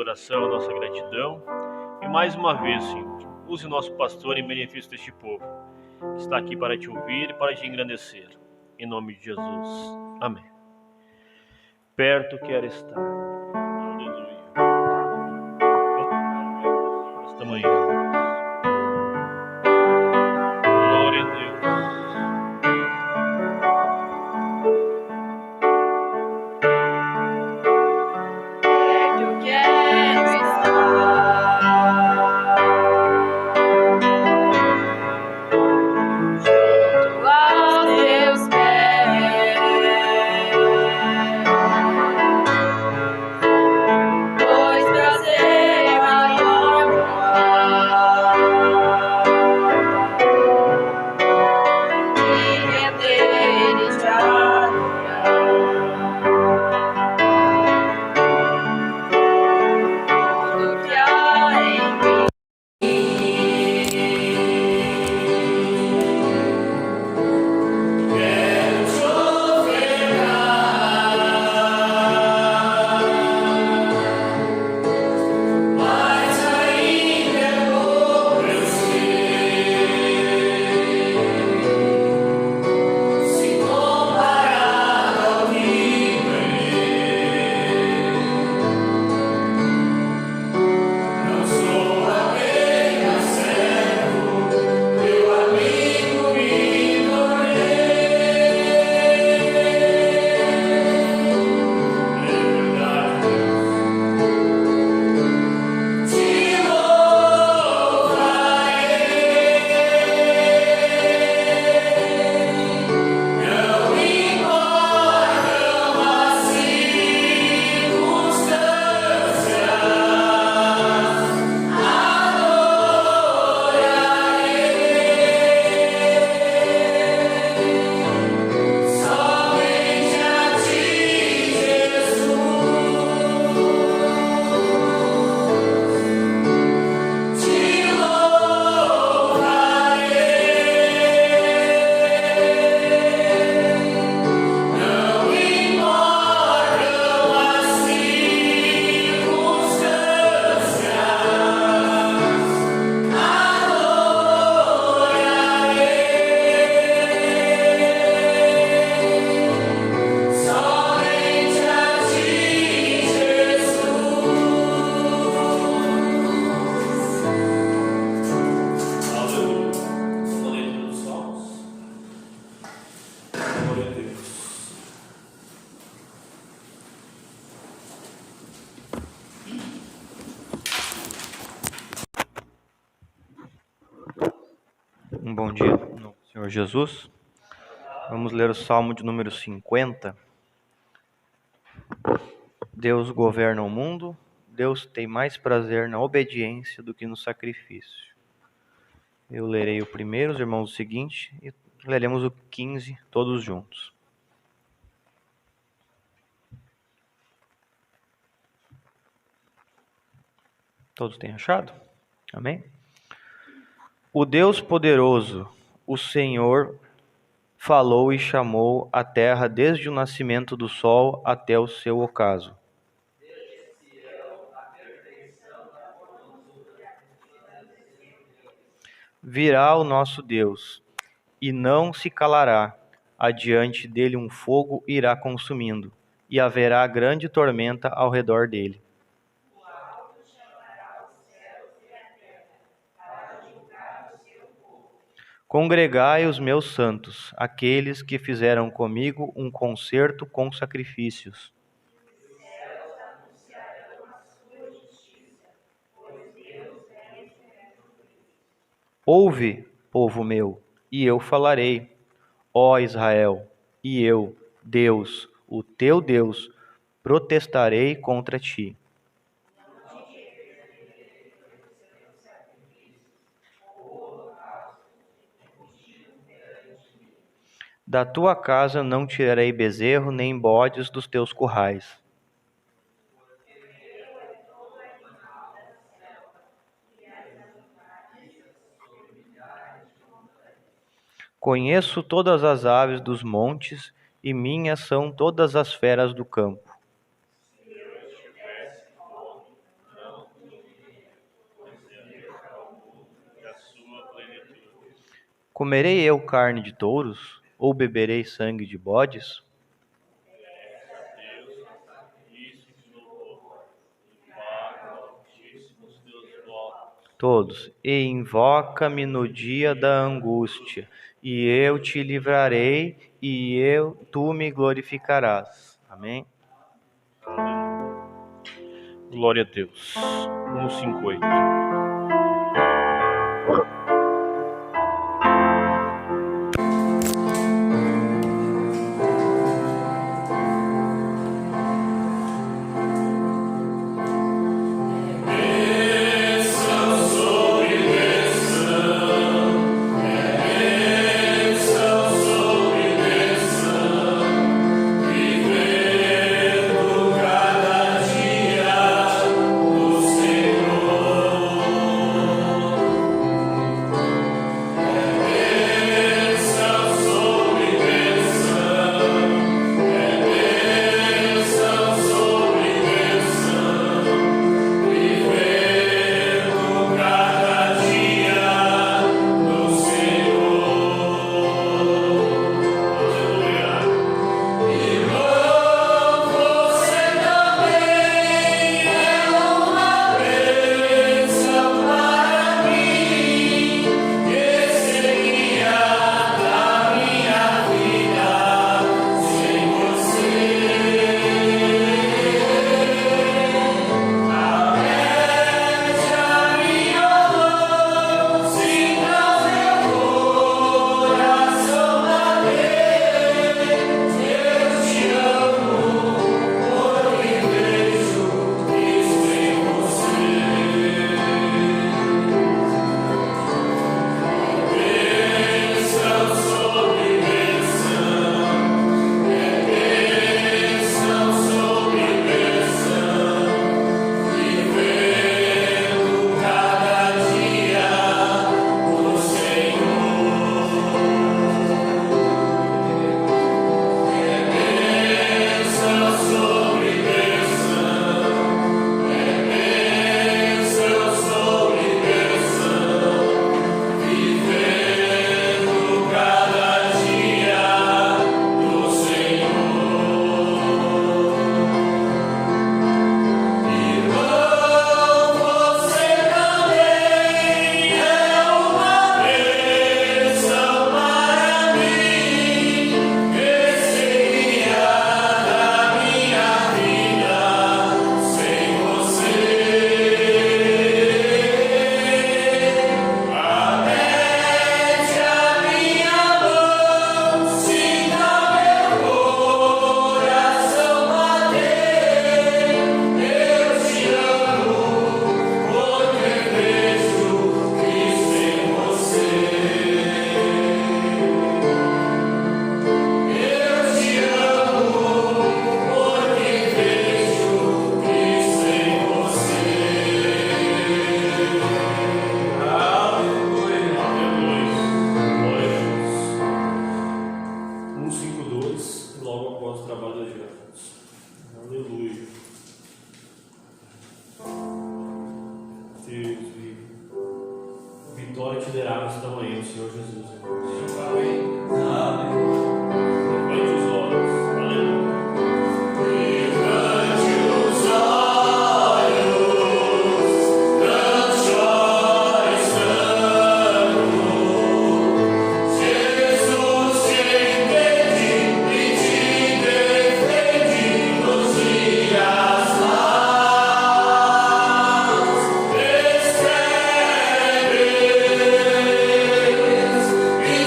adoração, a nossa gratidão. E mais uma vez, Senhor, use o nosso pastor em benefício deste povo, que está aqui para te ouvir e para te engrandecer. Em nome de Jesus. Amém. Perto quero estar. Aleluia. Esta manhã. Glória a Deus. Perto quero estar, junto aos teus pés, pois prazer maior não há, me render e te adorar. Tudo que há em mim quero te ofertar, mas ainda é pouco eu sei, se comparado ao que ganhei. Não sou apenas servo, teu amigo me tornei. É verdade, Deus, te louvarei. Não importam as circunstâncias, somente a ti, Jesus, te louvarei. Não importam as circunstâncias, somente a ti, Jesus. Aleluia. Vamos ler os Salmos. Glória a Deus. Um bom dia, no Senhor Jesus. Vamos ler o Salmo de número 50. Deus governa o mundo, Deus tem mais prazer na obediência do que no sacrifício. Eu lerei o primeiro, os irmãos o seguinte, e leremos o 15 todos juntos. Todos têm achado? Amém? O Deus poderoso, o Senhor, falou e chamou a terra desde o nascimento do sol até o seu ocaso. Virá o nosso Deus, e não se calará. Adiante dele um fogo irá consumindo, e haverá grande tormenta ao redor dele. Congregai os meus santos, aqueles que fizeram comigo um concerto com sacrifícios. Ouve, povo meu, e eu falarei. Ó Israel, e eu, Deus, o teu Deus, protestarei contra ti. Da tua casa não tirarei bezerro, nem bodes dos teus currais. Conheço todas as aves dos montes, e minhas são todas as feras do campo. Comerei eu carne de touros, ou beberei sangue de bodes? Todos, e invoca-me no dia da angústia, e eu te livrarei, tu me glorificarás. Amém? Glória a Deus. 158. Vitória te dará nesta manhã, Senhor Jesus. Amém. Levante os olhos. Aleluia. Levante os olhos, não chores tanto. Jesus te entende e te defende nos dias maus. Esperes e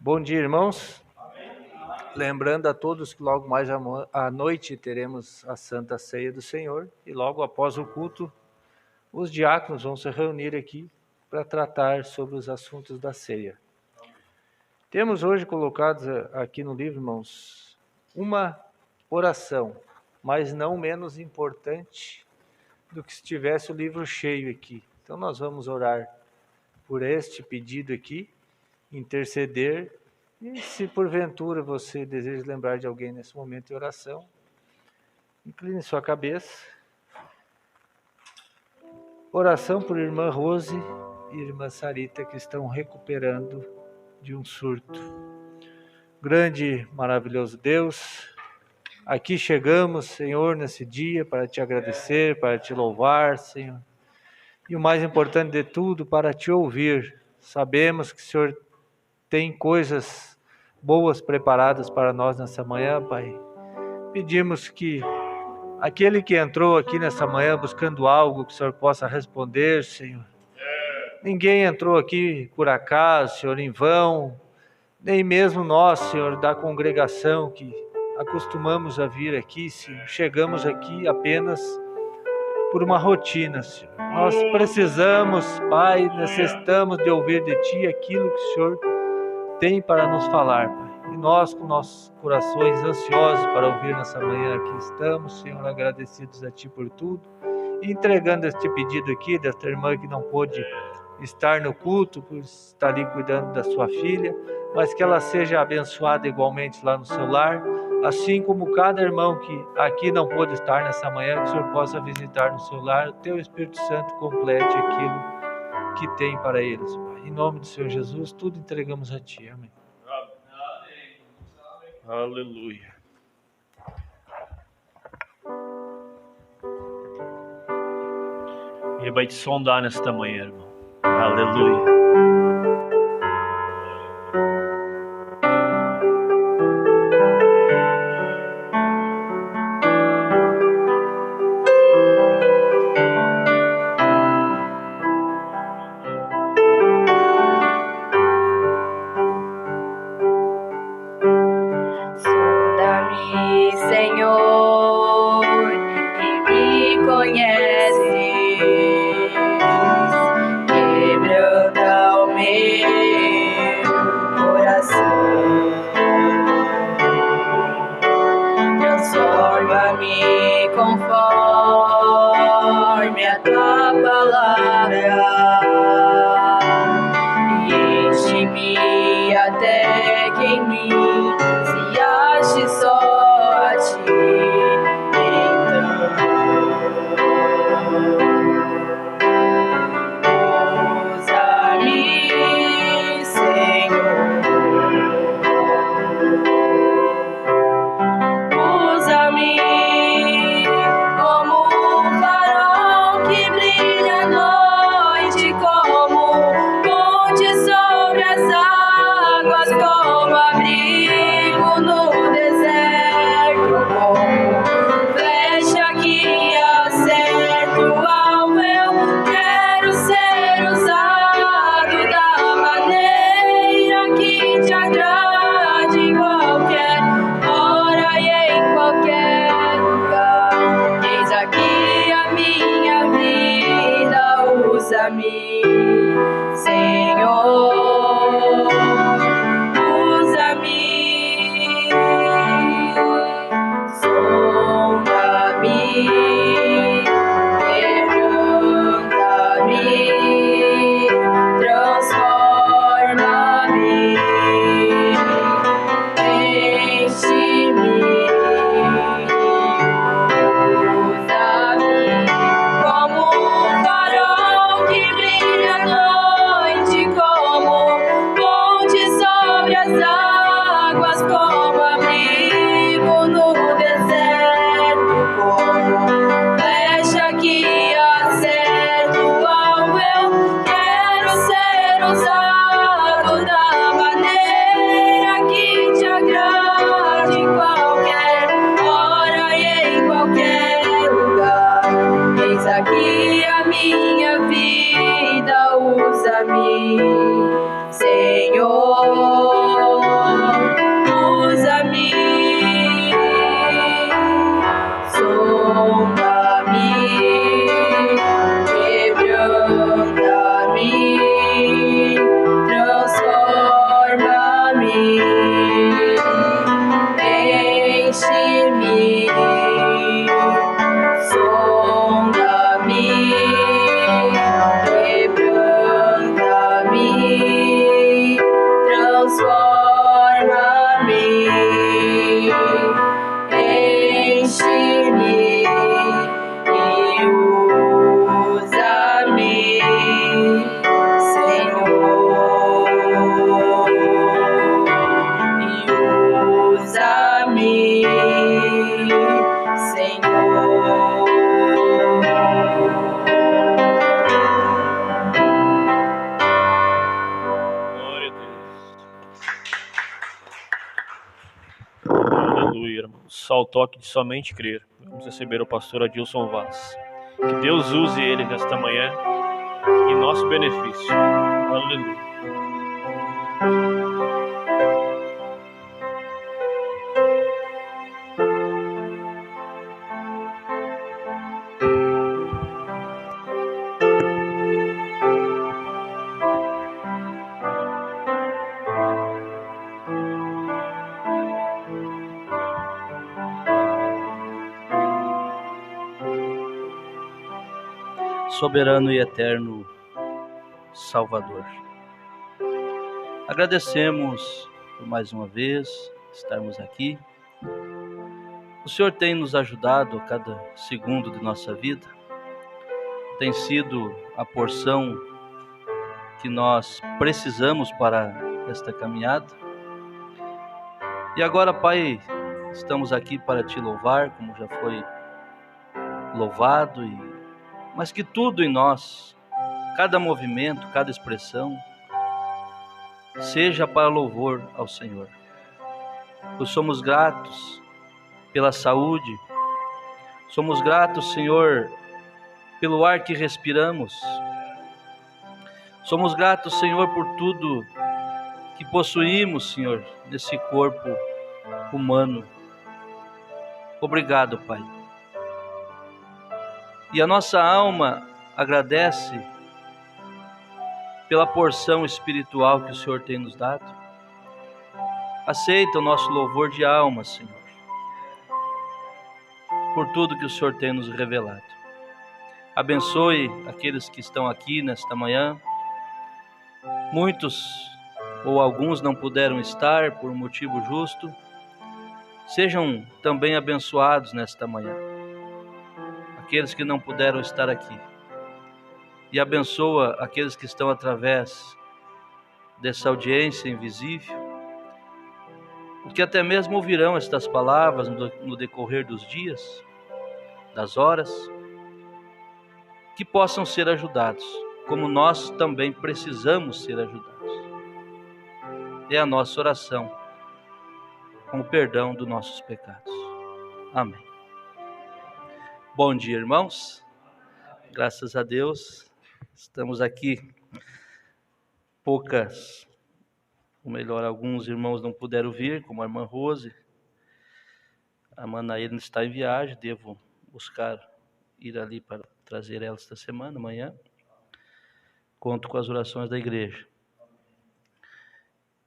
Bom dia, irmãos. Lembrando a todos que logo mais à noite teremos a Santa Ceia do Senhor e logo após o culto, os diáconos vão se reunir aqui para tratar sobre os assuntos da ceia. Temos hoje colocados aqui no livro, irmãos, uma oração, mas não menos importante do que se tivesse o livro cheio aqui. Então nós vamos orar por este pedido aqui, interceder, e se porventura você deseja lembrar de alguém nesse momento de oração, incline sua cabeça. Oração por irmã Rose e irmã Sarita, que estão recuperando de um surto. Grande, maravilhoso Deus, aqui chegamos, Senhor, nesse dia para te agradecer, para te louvar, Senhor. E o mais importante de tudo, para te ouvir. Sabemos que o Senhor tem coisas boas preparadas para nós nessa manhã, Pai. Pedimos que aquele que entrou aqui nessa manhã buscando algo que o Senhor possa responder, Senhor. Ninguém entrou aqui por acaso, Senhor, em vão, nem mesmo nós, Senhor, da congregação que acostumamos a vir aqui, Senhor. Chegamos aqui apenas por uma rotina, Senhor. Nós precisamos, Pai, necessitamos de ouvir de Ti aquilo que o Senhor tem para nos falar, Pai. E nós, com nossos corações ansiosos para ouvir nessa manhã aqui estamos, Senhor, agradecidos a Ti por tudo, e entregando este pedido aqui desta irmã que não pôde estar no culto, por estar ali cuidando da sua filha, mas que ela seja abençoada igualmente lá no seu lar, assim como cada irmão que aqui não pôde estar nessa manhã, que o Senhor possa visitar no seu lar, o Teu Espírito Santo complete aquilo que tem para eles, Pai. Em nome do Senhor Jesus, tudo entregamos a Ti. Amém. Aleluia. Ele vai te sondar nesta manhã, irmão. Aleluia. Sonda-me, Senhor, e me conheces. Quebranta o meu coração. Transforma-me conforme a Tua palavra e enche-me até que em mim se ache só a Ti. Usa-me, Senhor. Usa-me como um farol que brilha à noite, como ponte sobre as águas, como abrigo no deserto, como flecha que acerta o alvo. Eu quero ser usado da maneira que Te agrade, em qualquer hora e em qualquer lugar. Eis aqui a minha vida, usa-me, Senhor. Usa-me, sonda-me, quebranta-me, transforma-me, enche-me, usa-me como um farol que brilha à noite, como ponte sobre as águas, como abrigo no deserto, como flecha que acerta o alvo. Eu quero ser usado da maneira que Te agrade, em qualquer hora e em qualquer lugar. Eis aqui a minha vida, usa-me, Senhor. toque de somente crer. Vamos receber o pastor Adilson Vaz. Que Deus use ele nesta manhã em nosso benefício. Aleluia. Soberano e eterno Salvador, agradecemos por mais uma vez estarmos aqui. O Senhor tem nos ajudado a cada segundo de nossa vida, tem sido a porção que nós precisamos para esta caminhada. E agora, Pai, estamos aqui para Te louvar, como já foi louvado, mas que tudo em nós, cada movimento, cada expressão, seja para louvor ao Senhor. Nós somos gratos pela saúde, somos gratos, Senhor, pelo ar que respiramos, somos gratos, Senhor, por tudo que possuímos, Senhor, nesse corpo humano. Obrigado, Pai. E a nossa alma agradece pela porção espiritual que o Senhor tem nos dado. Aceita o nosso louvor de alma, Senhor, por tudo que o Senhor tem nos revelado. Abençoe aqueles que estão aqui nesta manhã. Muitos ou alguns não puderam estar por um motivo justo. Sejam também abençoados nesta manhã aqueles que não puderam estar aqui, e abençoa aqueles que estão através dessa audiência invisível, que até mesmo ouvirão estas palavras no decorrer dos dias, das horas, que possam ser ajudados, como nós também precisamos ser ajudados. É a nossa oração, com o perdão dos nossos pecados. Amém. Bom dia, irmãos. Graças a Deus, estamos aqui. Alguns irmãos não puderam vir, como a irmã Rose. A Manaíra está em viagem, devo ir ali para trazer ela esta semana, amanhã. Conto com as orações da igreja.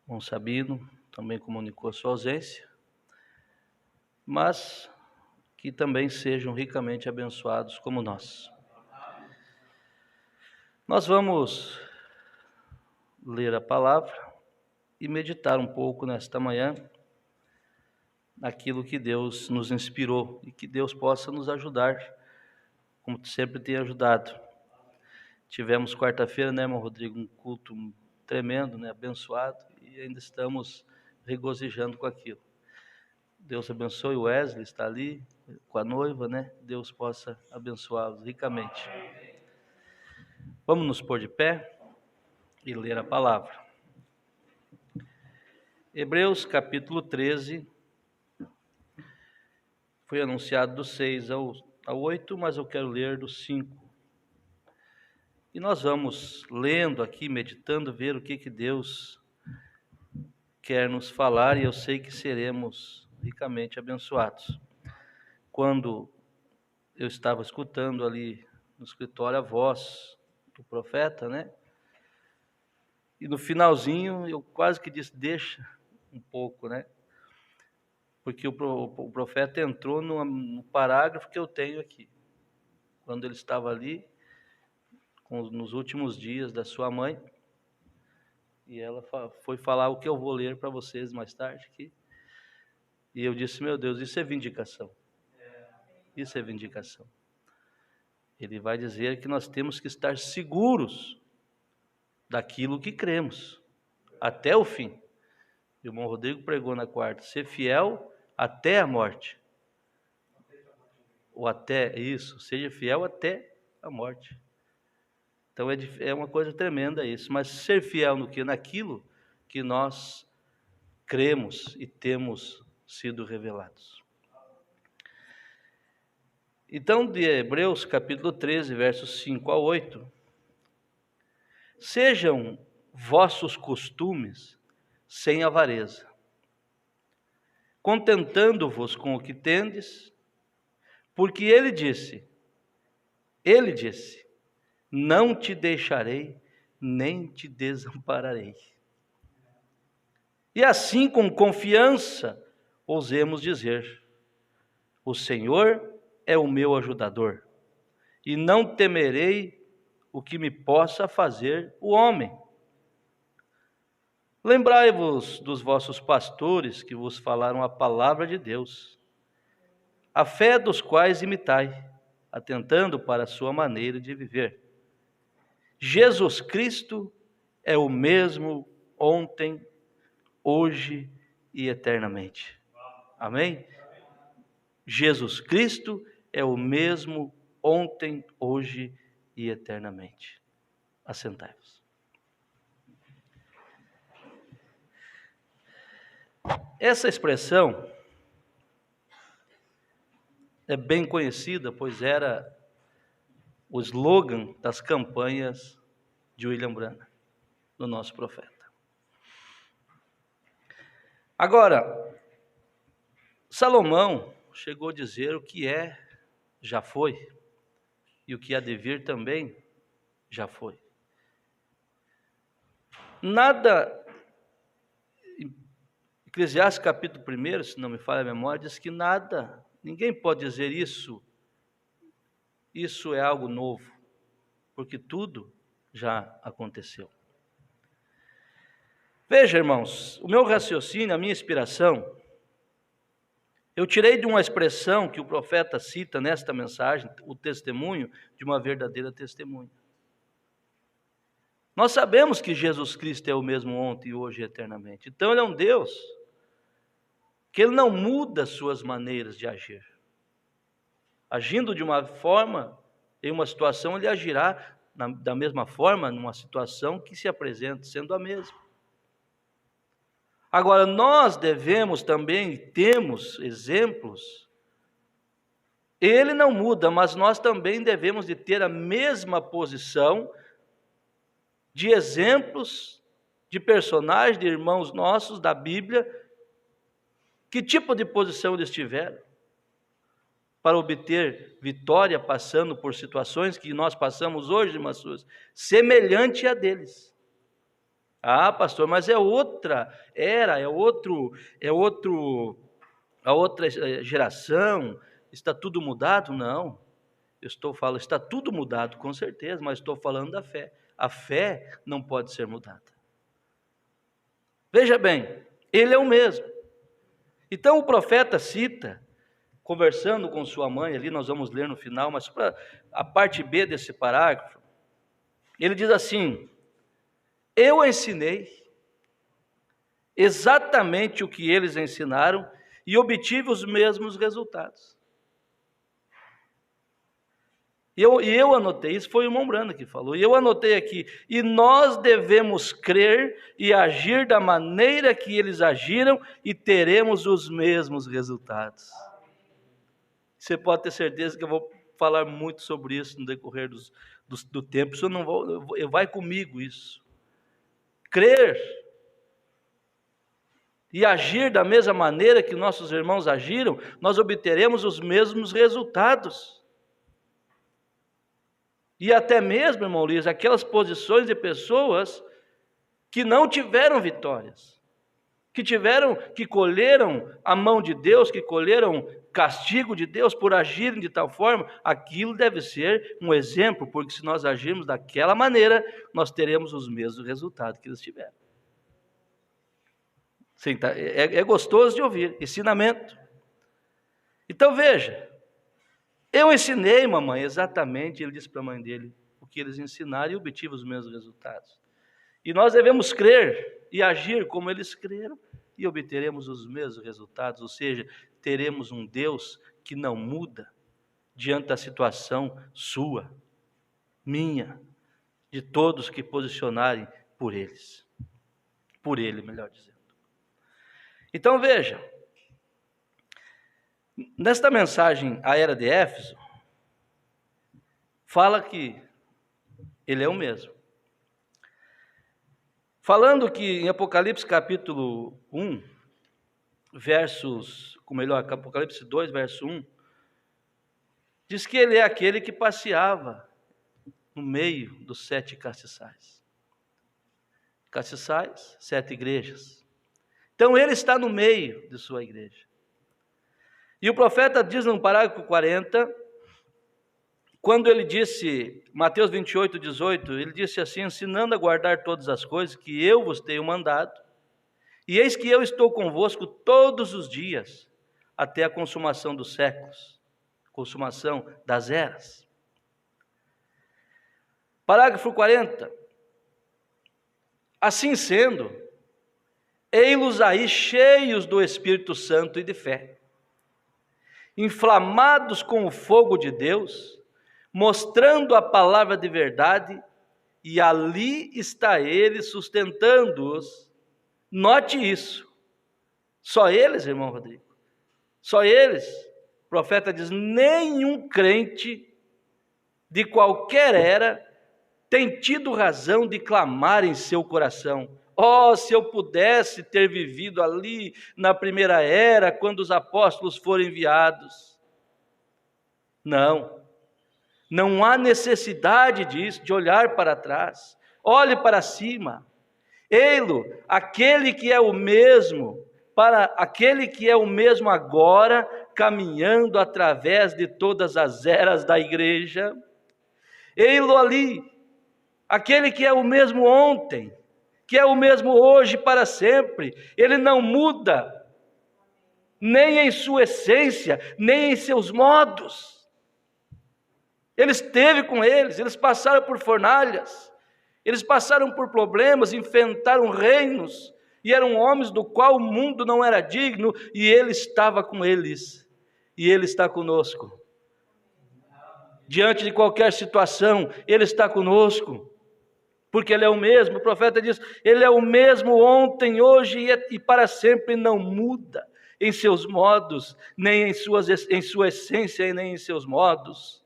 O irmão Sabino também comunicou a sua ausência, mas que também sejam ricamente abençoados como nós. Nós vamos ler a palavra e meditar um pouco nesta manhã naquilo que Deus nos inspirou e que Deus possa nos ajudar, como sempre tem ajudado. Tivemos quarta-feira, né, irmão Rodrigo, um culto tremendo, né, abençoado, e ainda estamos regozijando com aquilo. Deus abençoe. O Wesley está ali com a noiva, né? Deus possa abençoá-los ricamente. Vamos nos pôr de pé e ler a palavra. Hebreus capítulo 13, foi anunciado do 6 ao 8, mas eu quero ler do 5. E nós vamos lendo aqui, meditando, ver o que Deus quer nos falar, e eu sei que seremos ricamente abençoados. Quando eu estava escutando ali no escritório a voz do profeta, né? E no finalzinho eu quase que disse, deixa um pouco, né? Porque o profeta entrou no parágrafo que eu tenho aqui. Quando ele estava ali, nos últimos dias da sua mãe, e ela foi falar o que eu vou ler para vocês mais tarde aqui. E eu disse, meu Deus, isso é vindicação. Isso é vindicação. Ele vai dizer que nós temos que estar seguros daquilo que cremos, até o fim. O irmão Rodrigo pregou na quarta, ser fiel até a morte. Seja fiel até a morte. Então é uma coisa tremenda isso, mas ser fiel no que? Naquilo que nós cremos e temos sido revelados. Então, de Hebreus capítulo 13, versos 5 a 8, sejam vossos costumes sem avareza, contentando-vos com o que tendes, porque ele disse, não te deixarei, nem te desampararei. E assim, com confiança, ousemos dizer, o Senhor é o meu ajudador, e não temerei o que me possa fazer o homem. Lembrai-vos dos vossos pastores que vos falaram a palavra de Deus, a fé dos quais imitai, atentando para a sua maneira de viver. Jesus Cristo é o mesmo ontem, hoje e eternamente. Amém? Jesus Cristo é o mesmo ontem, hoje e eternamente. Assentai-vos. Essa expressão é bem conhecida, pois era o slogan das campanhas de William Branham, do nosso profeta. Agora, Salomão chegou a dizer o que é, já foi, e o que há de vir também, já foi. Nada, Eclesiastes capítulo 1, se não me falha a memória, diz que nada, ninguém pode dizer isso é algo novo, porque tudo já aconteceu. Veja, irmãos, o meu raciocínio, a minha inspiração, eu tirei de uma expressão que o profeta cita nesta mensagem, o testemunho de uma verdadeira testemunha. Nós sabemos que Jesus Cristo é o mesmo ontem, hoje e eternamente. Então Ele é um Deus que Ele não muda suas maneiras de agir. Agindo de uma forma, em uma situação, Ele agirá da mesma forma, numa situação que se apresenta, sendo a mesma. Agora, nós devemos também, temos exemplos, Ele não muda, mas nós também devemos de ter a mesma posição de exemplos, de personagens, de irmãos nossos da Bíblia, que tipo de posição eles tiveram para obter vitória passando por situações que nós passamos hoje, irmãs suas, semelhante a deles. Ah, pastor, mas é outra era, a outra geração, está tudo mudado? Não, eu estou falando, está tudo mudado com certeza, mas estou falando da fé. A fé não pode ser mudada. Veja bem, Ele é o mesmo. Então o profeta cita, conversando com sua mãe, ali nós vamos ler no final, mas para a parte B desse parágrafo, ele diz assim, eu ensinei exatamente o que eles ensinaram e obtive os mesmos resultados. E eu anotei, isso foi o irmão Brando que falou, e eu anotei aqui, e nós devemos crer e agir da maneira que eles agiram e teremos os mesmos resultados. Você pode ter certeza que eu vou falar muito sobre isso no decorrer do tempo, isso eu não vou, vai comigo isso. Crer e agir da mesma maneira que nossos irmãos agiram, nós obteremos os mesmos resultados. E até mesmo, irmão Luiz, aquelas posições de pessoas que não tiveram vitórias, que colheram a mão de Deus, que colheram castigo de Deus por agirem de tal forma, aquilo deve ser um exemplo, porque se nós agirmos daquela maneira, nós teremos os mesmos resultados que eles tiveram. Sim, tá? É gostoso de ouvir, ensinamento. Então veja, eu ensinei, mamãe, exatamente, ele disse para a mãe dele, o que eles ensinaram e obtive os mesmos resultados. E nós devemos crer e agir como eles creram e obteremos os mesmos resultados, ou seja, teremos um Deus que não muda diante da situação sua, minha, de todos que posicionarem por eles. Por ele, melhor dizendo. Então veja, nesta mensagem à era de Éfeso, fala que Ele é o mesmo. Falando que em Apocalipse capítulo 1, Apocalipse 2, verso 1, diz que Ele é aquele que passeava no meio dos 7 castiçais. Castiçais, 7 igrejas. Então Ele está no meio de sua igreja. E o profeta diz no parágrafo 40, quando ele disse, Mateus 28, 18, ele disse assim, ensinando a guardar todas as coisas que eu vos tenho mandado, e eis que eu estou convosco todos os dias, até a consumação dos séculos, consumação das eras. Parágrafo 40, assim sendo, ei-los aí cheios do Espírito Santo e de fé, inflamados com o fogo de Deus, mostrando a palavra de verdade, e ali está Ele sustentando-os. Note isso, só eles, irmão Rodrigo, só eles. O profeta diz, nenhum crente de qualquer era tem tido razão de clamar em seu coração, se eu pudesse ter vivido ali na primeira era, quando os apóstolos foram enviados. Não há necessidade disso, de olhar para trás. Olhe para cima. Ei-lo, aquele que é o mesmo, para aquele que é o mesmo agora, caminhando através de todas as eras da igreja. Ei-lo ali, aquele que é o mesmo ontem, que é o mesmo hoje para sempre. Ele não muda, nem em sua essência, nem em seus modos. Ele esteve com eles, eles passaram por fornalhas, eles passaram por problemas, enfrentaram reinos, e eram homens do qual o mundo não era digno, e Ele estava com eles, e Ele está conosco. Diante de qualquer situação, Ele está conosco, porque Ele é o mesmo. O profeta diz, Ele é o mesmo ontem, hoje e para sempre, não muda em seus modos, nem em sua essência, e nem em seus modos.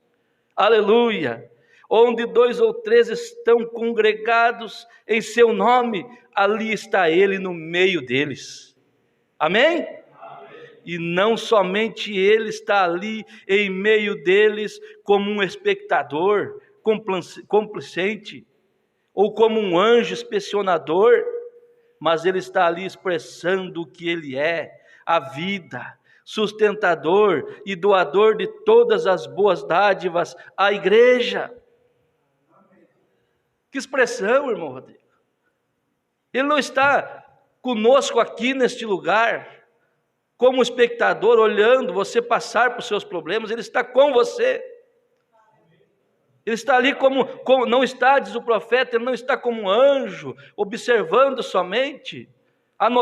Aleluia! Onde 2 ou 3 estão congregados em seu nome, ali está Ele no meio deles. Amém? E não somente Ele está ali em meio deles como um espectador, complacente, ou como um anjo inspecionador, mas Ele está ali expressando o que Ele é, a vida, sustentador e doador de todas as boas dádivas à igreja. Que expressão, irmão Rodrigo! Ele não está conosco aqui neste lugar, como espectador, olhando você passar por seus problemas. Ele está com você. Ele está ali como não está, diz o profeta, ele não está como um anjo, observando somente,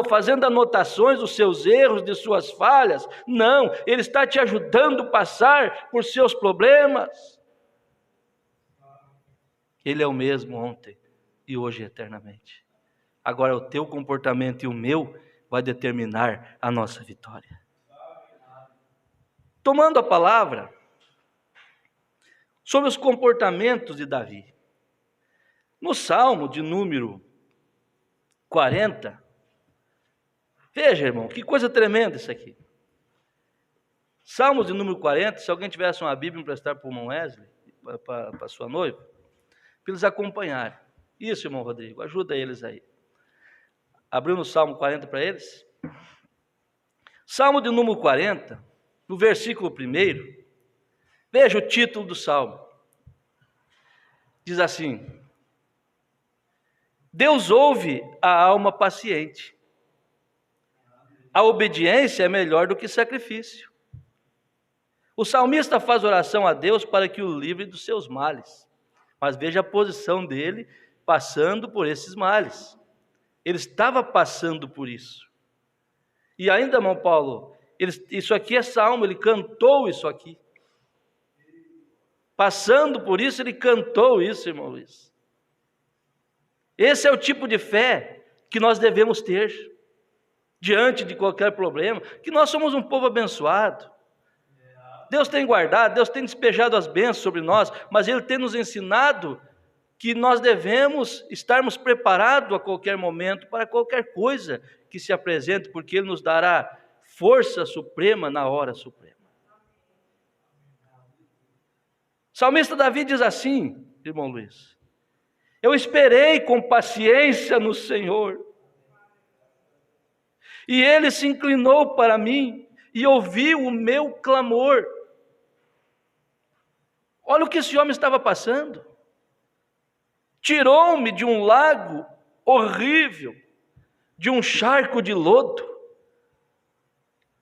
fazendo anotações dos seus erros, de suas falhas. Não, Ele está te ajudando a passar por seus problemas. Ele é o mesmo ontem e hoje eternamente. Agora o teu comportamento e o meu vai determinar a nossa vitória. Tomando a palavra sobre os comportamentos de Davi. No Salmo de número 40, veja, irmão, que coisa tremenda isso aqui. Salmos de número 40, se alguém tivesse uma Bíblia emprestar para o irmão Wesley, para sua noiva, para eles acompanharem. Isso, irmão Rodrigo, ajuda eles aí. Abriu no Salmo 40 para eles? Salmo de número 40, no versículo 1, veja o título do Salmo. Diz assim: Deus ouve a alma paciente. A obediência é melhor do que sacrifício. O salmista faz oração a Deus para que o livre dos seus males. Mas veja a posição dele passando por esses males. Ele estava passando por isso. E ainda, irmão Paulo, isso aqui é salmo, ele cantou isso aqui. Passando por isso, ele cantou isso, irmão Luiz. Esse é o tipo de fé que nós devemos ter diante de qualquer problema, que nós somos um povo abençoado. Deus tem guardado, Deus tem despejado as bênçãos sobre nós, mas Ele tem nos ensinado que nós devemos estarmos preparados a qualquer momento para qualquer coisa que se apresente, porque Ele nos dará força suprema na hora suprema. O salmista Davi diz assim, irmão Luiz: eu esperei com paciência no Senhor, e Ele se inclinou para mim e ouviu o meu clamor. Olha o que esse homem estava passando. Tirou-me de um lago horrível, de um charco de lodo,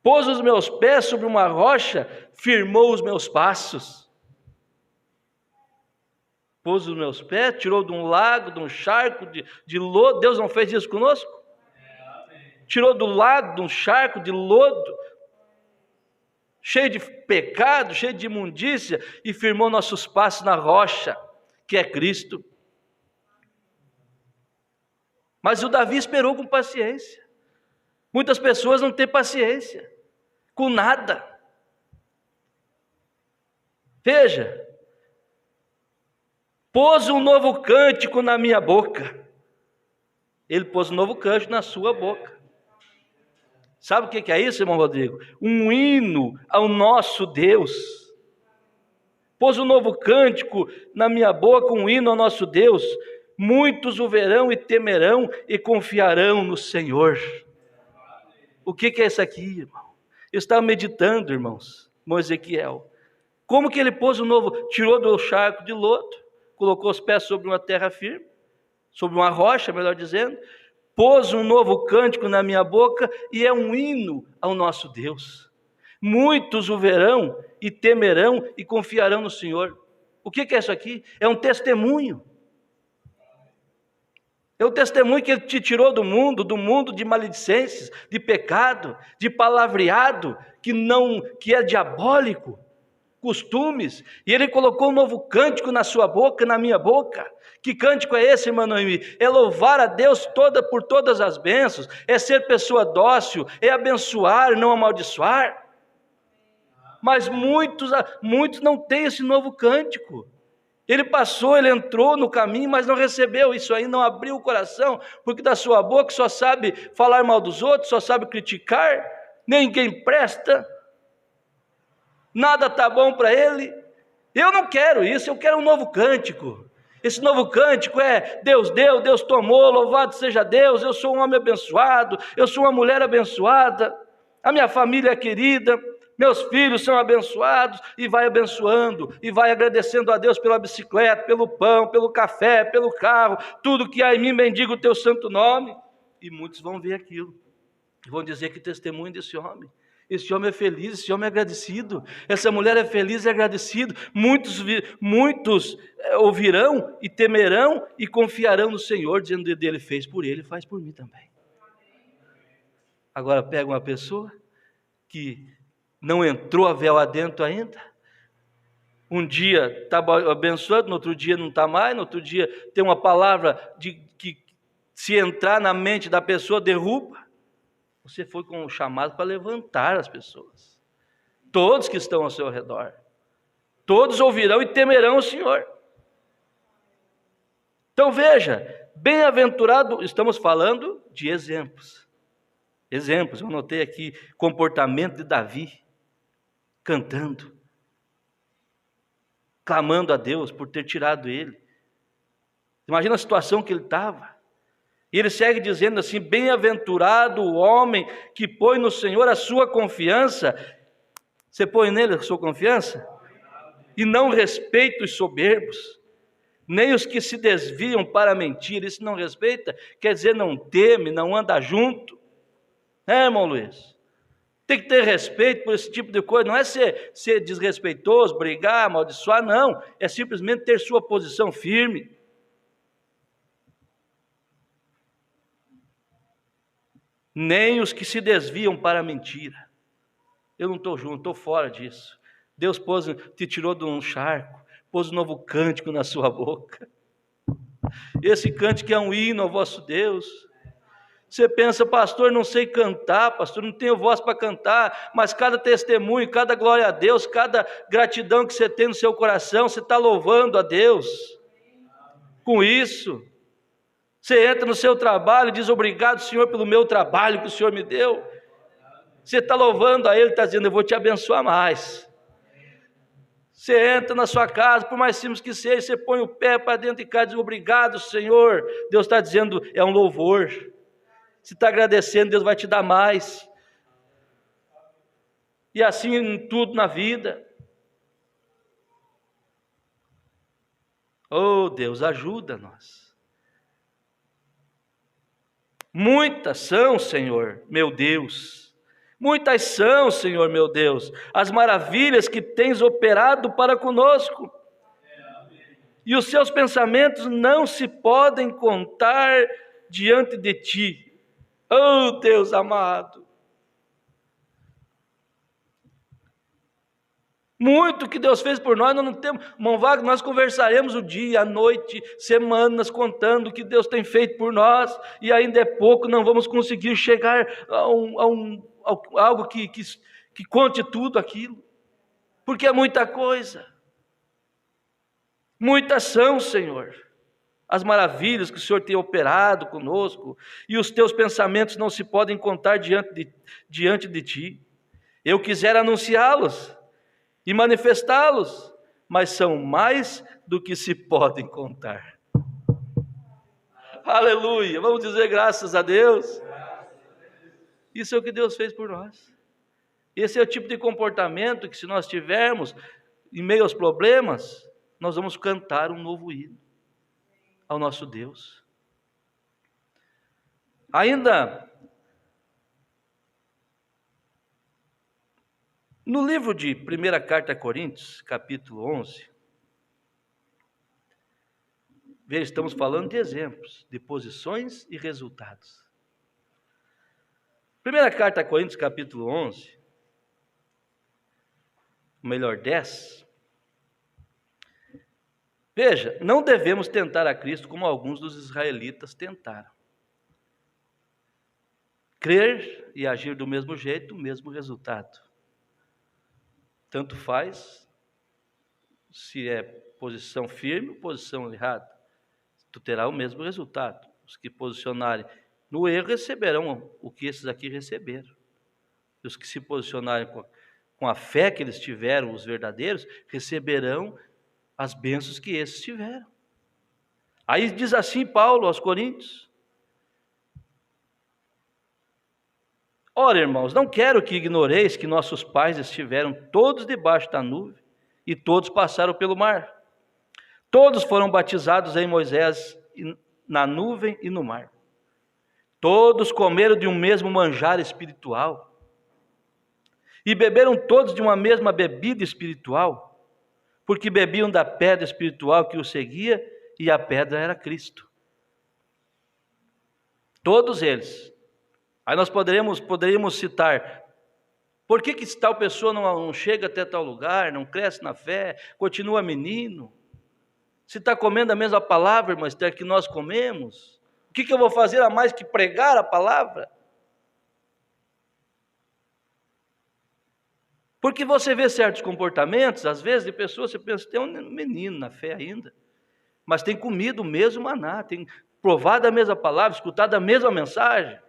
pôs os meus pés sobre uma rocha, firmou os meus passos. Pôs os meus pés, tirou de um lago, de um charco de lodo. Deus não fez isso conosco? Tirou do lago, de um charco de lodo, cheio de pecado, cheio de imundícia, e firmou nossos passos na rocha, que é Cristo. Mas o Davi esperou com paciência. Muitas pessoas não têm paciência com nada. Veja, pôs um novo cântico na minha boca. Ele pôs um novo cântico na sua boca. Sabe o que é isso, irmão Rodrigo? Um hino ao nosso Deus. Pôs um novo cântico na minha boca, um hino ao nosso Deus. Muitos o verão e temerão e confiarão no Senhor. O que é isso aqui, irmão? Eu estava meditando, irmãos, irmão Ezequiel. Como que ele pôs um novo, tirou do charco de lodo, colocou os pés sobre uma terra firme, sobre uma rocha, melhor dizendo, pôs um novo cântico na minha boca e é um hino ao nosso Deus. Muitos o verão e temerão e confiarão no Senhor. O que é isso aqui? É um testemunho. É o testemunho que Ele te tirou do mundo de maledicências, de pecado, de palavreado, que é diabólico, costumes, e Ele colocou um novo cântico na sua boca, na minha boca. Que cântico é esse, irmã Noemi? É louvar a Deus por todas as bênçãos, é ser pessoa dócil, é abençoar, não amaldiçoar. Mas muitos não têm esse novo cântico. Ele passou, ele entrou no caminho, mas não recebeu isso aí, não abriu o coração, porque da sua boca só sabe falar mal dos outros, só sabe criticar, ninguém presta, nada está bom para ele. Eu não quero isso, eu quero um novo cântico. Esse novo cântico é: Deus deu, Deus tomou, louvado seja Deus, eu sou um homem abençoado, eu sou uma mulher abençoada, a minha família é querida, meus filhos são abençoados, e vai abençoando, e vai agradecendo a Deus pela bicicleta, pelo pão, pelo café, pelo carro, tudo que há em mim bendiga o teu santo nome. E muitos vão ver aquilo, vão dizer que testemunho desse homem. Esse homem é feliz, esse homem é agradecido, essa mulher é feliz e agradecida. Muitos ouvirão e temerão e confiarão no Senhor, dizendo que Ele fez por ele, faz por mim também. Agora pega uma pessoa que não entrou a véu adentro ainda, um dia está abençoado, no outro dia não está mais, no outro dia tem uma palavra que se entrar na mente da pessoa derruba. Você foi com um chamado para levantar as pessoas, todos que estão ao seu redor, todos ouvirão e temerão o Senhor. Então veja, bem-aventurado, estamos falando de exemplos, eu anotei aqui, comportamento de Davi, cantando, clamando a Deus por ter tirado ele. Imagina a situação que ele estava. E ele segue dizendo assim: bem-aventurado o homem que põe no Senhor a sua confiança. Você põe nele a sua confiança? E não respeita os soberbos, nem os que se desviam para mentir. Isso não respeita, quer dizer não teme, não anda junto. Irmão Luiz? Tem que ter respeito por esse tipo de coisa, não é ser desrespeitoso, brigar, amaldiçoar, não. É simplesmente ter sua posição firme. Nem os que se desviam para a mentira. Eu não estou junto, estou fora disso. Deus te tirou de um charco, pôs um novo cântico na sua boca. Esse cântico é um hino ao vosso Deus. Você pensa, pastor, não sei cantar, pastor, não tenho voz para cantar, mas cada testemunho, cada glória a Deus, cada gratidão que você tem no seu coração, você está louvando a Deus com isso. Você entra no seu trabalho e diz, obrigado, Senhor, pelo meu trabalho que o Senhor me deu. Você está louvando a Ele, está dizendo, eu vou te abençoar mais. Você entra na sua casa, por mais simples que seja, você põe o pé para dentro de casa e diz, obrigado, Senhor. Deus está dizendo, é um louvor. Se está agradecendo, Deus vai te dar mais. E assim em tudo na vida. Oh Deus, ajuda-nos. Muitas são, Senhor, meu Deus. Muitas são, Senhor, meu Deus, as maravilhas que tens operado para conosco. E os seus pensamentos não se podem contar diante de ti. Oh Deus amado, muito que Deus fez por nós, nós não temos, irmão Wagner, nós conversaremos o dia, a noite, semanas, contando o que Deus tem feito por nós, e ainda é pouco, não vamos conseguir chegar a algo que conte tudo aquilo, porque é muita coisa, muitas são, Senhor, as maravilhas que o Senhor tem operado conosco, e os teus pensamentos não se podem contar diante de ti. Eu quisera anunciá-los e manifestá-los, mas são mais do que se podem contar. Aleluia, vamos dizer graças a Deus. Isso é o que Deus fez por nós. Esse é o tipo de comportamento que, se nós tivermos em meio aos problemas, nós vamos cantar um novo hino ao nosso Deus. Ainda no livro de 1 Carta a Coríntios, capítulo 11, veja, estamos falando de exemplos, de posições e resultados. 1 Carta a Coríntios, capítulo 11, ou melhor, 10, veja, não devemos tentar a Cristo como alguns dos israelitas tentaram. Crer e agir do mesmo jeito, o mesmo resultado. Tanto faz se é posição firme ou posição errada. Tu terás o mesmo resultado. Os que posicionarem no erro receberão o que esses aqui receberam. E os que se posicionarem com a fé que eles tiveram, os verdadeiros, receberão as bênçãos que esses tiveram. Aí diz assim Paulo aos Coríntios: ora, irmãos, não quero que ignoreis que nossos pais estiveram todos debaixo da nuvem e todos passaram pelo mar. Todos foram batizados em Moisés na nuvem e no mar. Todos comeram de um mesmo manjar espiritual e beberam todos de uma mesma bebida espiritual, porque bebiam da pedra espiritual que os seguia, e a pedra era Cristo. Todos eles. Aí nós poderíamos citar, por que tal pessoa não chega até tal lugar, não cresce na fé, continua menino? Se está comendo a mesma palavra, irmã Esther, que nós comemos, o que eu vou fazer a mais que pregar a palavra? Porque você vê certos comportamentos, às vezes, de pessoas, você pensa, tem um menino na fé ainda, mas tem comido o mesmo maná, tem provado a mesma palavra, escutado a mesma mensagem.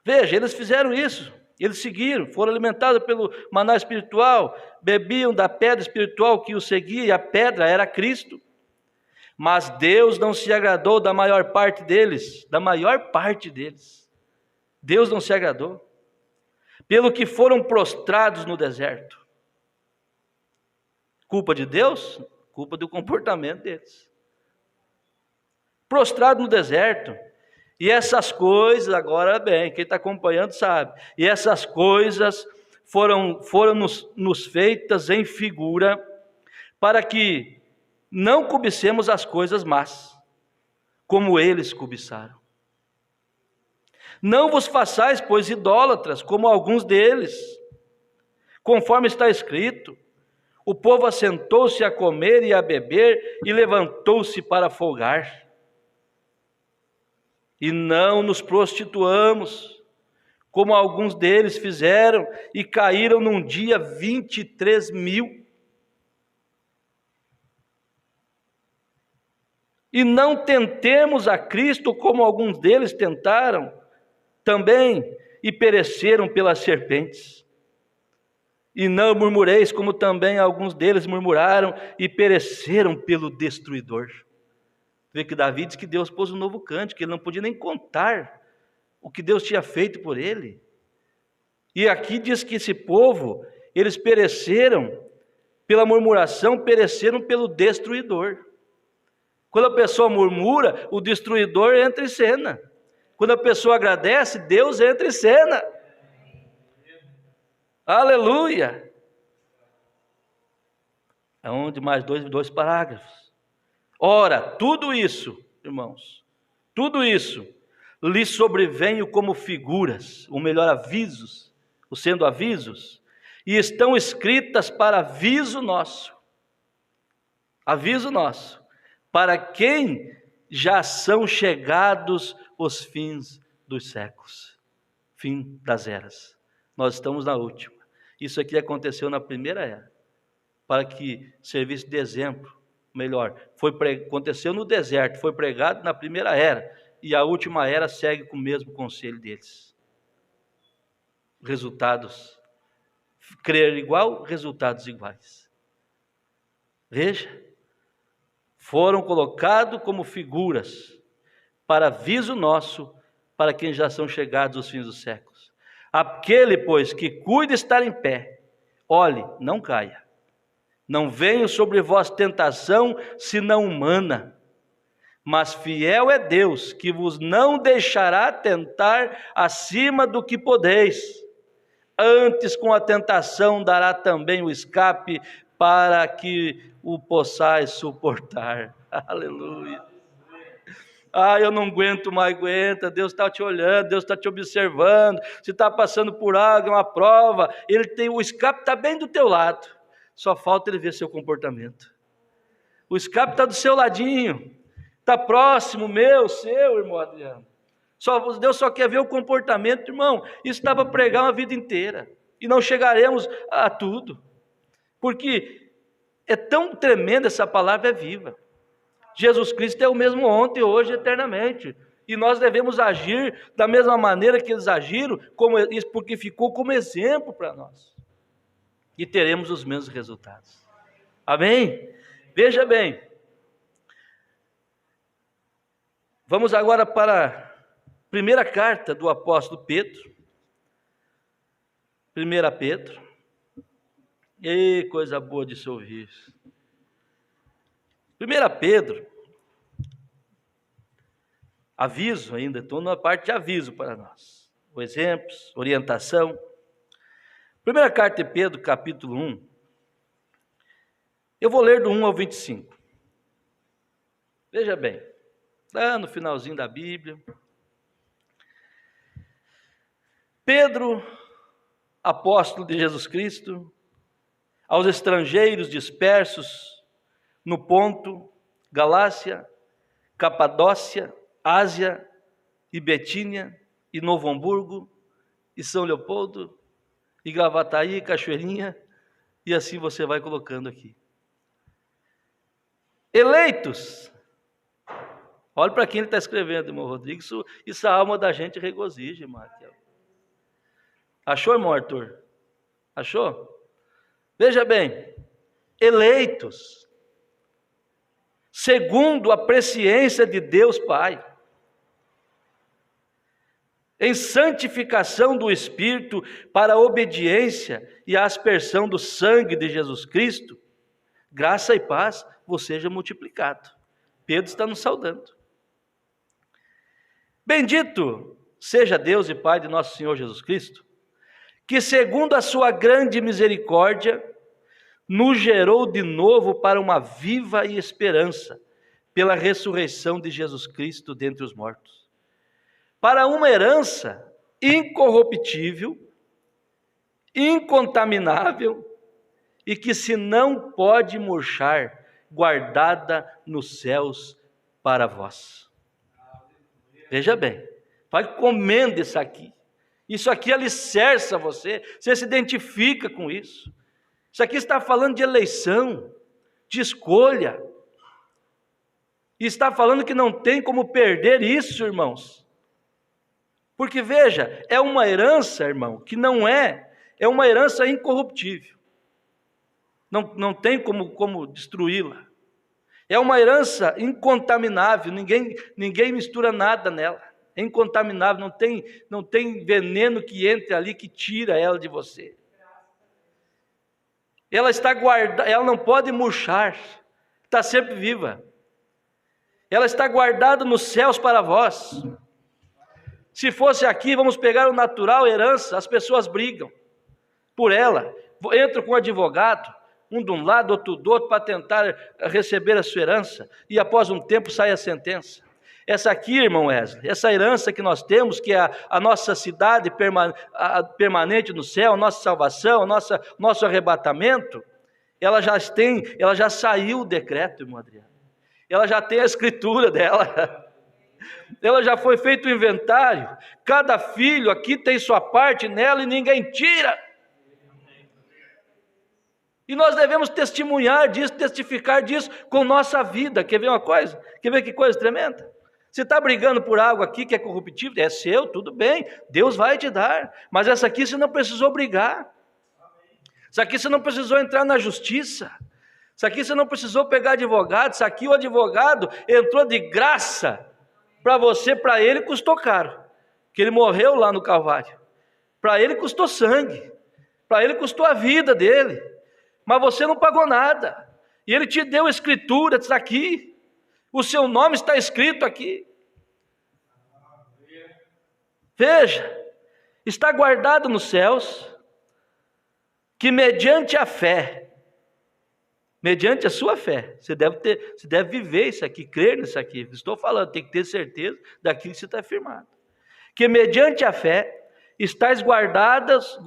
Veja, eles fizeram isso, eles seguiram, foram alimentados pelo maná espiritual, bebiam da pedra espiritual que os seguia, e a pedra era Cristo. Mas Deus não se agradou da maior parte deles, Deus não se agradou, pelo que foram prostrados no deserto. Culpa de Deus? Culpa do comportamento deles. Prostrado no deserto. E essas coisas, agora bem, quem está acompanhando sabe, e essas coisas foram nos feitas em figura, para que não cobicemos as coisas más, como eles cobiçaram. Não vos façais, pois, idólatras, como alguns deles, conforme está escrito: o povo assentou-se a comer e a beber, e levantou-se para folgar. e não nos prostituamos, como alguns deles fizeram e caíram num dia 23.000. E não tentemos a Cristo como alguns deles tentaram também e pereceram pelas serpentes. E não murmureis como também alguns deles murmuraram e pereceram pelo destruidor. Vê que Davi diz que Deus pôs um novo cântico, ele não podia nem contar o que Deus tinha feito por ele. E aqui diz que esse povo, eles pereceram pela murmuração, pereceram pelo destruidor. Quando a pessoa murmura, o destruidor entra em cena. Quando a pessoa agradece, Deus entra em cena. Aleluia! Aonde mais dois parágrafos. Ora, tudo isso, irmãos, tudo isso lhe sobreveio como figuras, ou melhor, avisos, sendo avisos, e estão escritas para aviso nosso, para quem já são chegados os fins dos séculos, fim das eras. Nós estamos na última. Isso aqui aconteceu na primeira era, para que servisse de exemplo, melhor, aconteceu no deserto, foi pregado na primeira era, e a última era segue com o mesmo conselho deles. Resultados, crer igual, resultados iguais. Veja, foram colocados como figuras para aviso nosso, para quem já são chegados os fins dos séculos. Aquele, pois, que cuida estar em pé, olhe, não caia. Não venha sobre vós tentação, senão humana. Mas fiel é Deus, que vos não deixará tentar acima do que podeis. Antes, com a tentação, dará também o escape, para que o possais suportar. Aleluia. Eu não aguento mais, aguenta. Deus está te olhando, Deus está te observando. Se está passando por algo, uma prova, o escape está bem do teu lado. Só falta ele ver seu comportamento. O escape está do seu ladinho, está próximo, seu, irmão Adriano. Deus só quer ver o comportamento, irmão. Isso dá para pregar uma vida inteira, e não chegaremos a tudo, porque é tão tremenda, essa palavra é viva. Jesus Cristo é o mesmo ontem, hoje, eternamente, e nós devemos agir da mesma maneira que eles agiram, porque ficou como exemplo para nós. E teremos os mesmos resultados. Amém? Veja bem. Vamos agora para a primeira carta do apóstolo Pedro. 1 Pedro. E coisa boa de se ouvir. 1 Pedro. Aviso ainda, estou na parte de aviso para nós. Exemplos, orientação. Primeira carta de Pedro, capítulo 1. Eu vou ler do 1 ao 25. Veja bem, lá no finalzinho da Bíblia. Pedro, apóstolo de Jesus Cristo, aos estrangeiros dispersos no Ponto, Galácia, Capadócia, Ásia e Betínia, e Novo Hamburgo, e São Leopoldo, e Gravataí, Cachoeirinha, e assim você vai colocando aqui. Eleitos. Olha para quem ele está escrevendo, irmão Rodrigo. Isso a alma da gente regozija, irmão Raquel. Achou, irmão Arthur? Achou? Veja bem. Eleitos. Segundo a presciência de Deus Pai. Em santificação do Espírito, para a obediência e a aspersão do sangue de Jesus Cristo, graça e paz vos seja multiplicado. Pedro está nos saudando. Bendito seja Deus e Pai de nosso Senhor Jesus Cristo, que segundo a sua grande misericórdia, nos gerou de novo para uma viva e esperança, pela ressurreição de Jesus Cristo dentre os mortos, para uma herança incorruptível, incontaminável e que se não pode murchar, guardada nos céus para vós. Veja bem, vai comendo isso aqui. Isso aqui alicerça você se identifica com isso. Isso aqui está falando de eleição, de escolha. E está falando que não tem como perder isso, irmãos. Porque veja, é uma herança, irmão, que não é uma herança incorruptível. Não tem como destruí-la. É uma herança incontaminável, ninguém mistura nada nela. É incontaminável, não tem veneno que entre ali que tira ela de você. Ela está guardada, ela não pode murchar, está sempre viva. Ela está guardada nos céus para vós. Se fosse aqui, vamos pegar o natural, herança, as pessoas brigam por ela, entram com o advogado, um de um lado, outro do outro, para tentar receber a sua herança, e após um tempo sai a sentença. Essa aqui, irmão Wesley, essa herança que nós temos, que é a nossa cidade permanente no céu, a nossa salvação, nosso arrebatamento, ela já saiu o decreto, irmão Adriano. Ela já tem a escritura dela. Ela já foi feito o inventário. Cada filho aqui tem sua parte nela e ninguém tira. E nós devemos testemunhar disso, testificar disso com nossa vida. Quer ver uma coisa? Quer ver que coisa tremenda? Você está brigando por algo aqui que é corruptível, é seu, tudo bem, Deus vai te dar. Mas essa aqui você não precisou brigar. Isso aqui você não precisou entrar na justiça. Isso aqui você não precisou pegar advogado. Isso aqui o advogado entrou de graça. Para você, para ele custou caro. Que ele morreu lá no Calvário. Para ele custou sangue. Para ele custou a vida dele. Mas você não pagou nada. E ele te deu escritura, está aqui. O seu nome está escrito aqui. Veja, está guardado nos céus, que mediante a fé, mediante a sua fé, você deve viver isso aqui, crer nisso aqui. Estou falando, tem que ter certeza daquilo que você está afirmando. Que mediante a fé, estáis guardados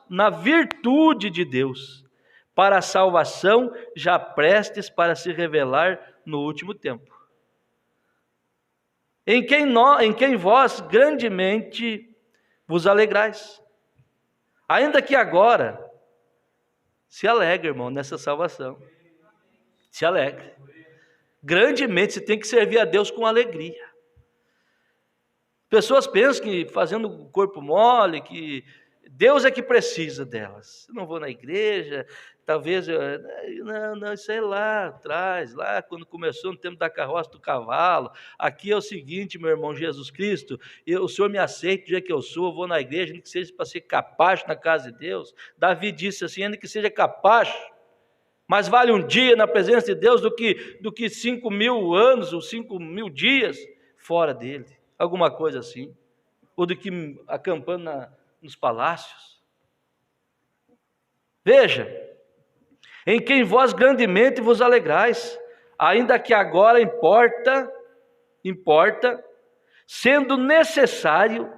na virtude de Deus, para a salvação já prestes para se revelar no último tempo. Em quem vós grandemente vos alegrais. Ainda que agora, se alegre, irmão, nessa salvação. Se alegre. Grandemente, você tem que servir a Deus com alegria. Pessoas pensam que fazendo o corpo mole, que Deus é que precisa delas. Eu não vou na igreja, talvez, não, isso aí lá atrás, lá quando começou no tempo da carroça do cavalo. Aqui é o seguinte, meu irmão Jesus Cristo, o Senhor me aceita do jeito que eu sou, eu vou na igreja, nem que seja para ser capacho na casa de Deus. Davi disse assim, ainda que seja capacho, mas vale um dia na presença de Deus do que 5.000 anos ou 5.000 dias fora dele. Alguma coisa assim. Ou do que acampando nos palácios. Veja, em quem vós grandemente vos alegrais, ainda que agora importa, sendo necessário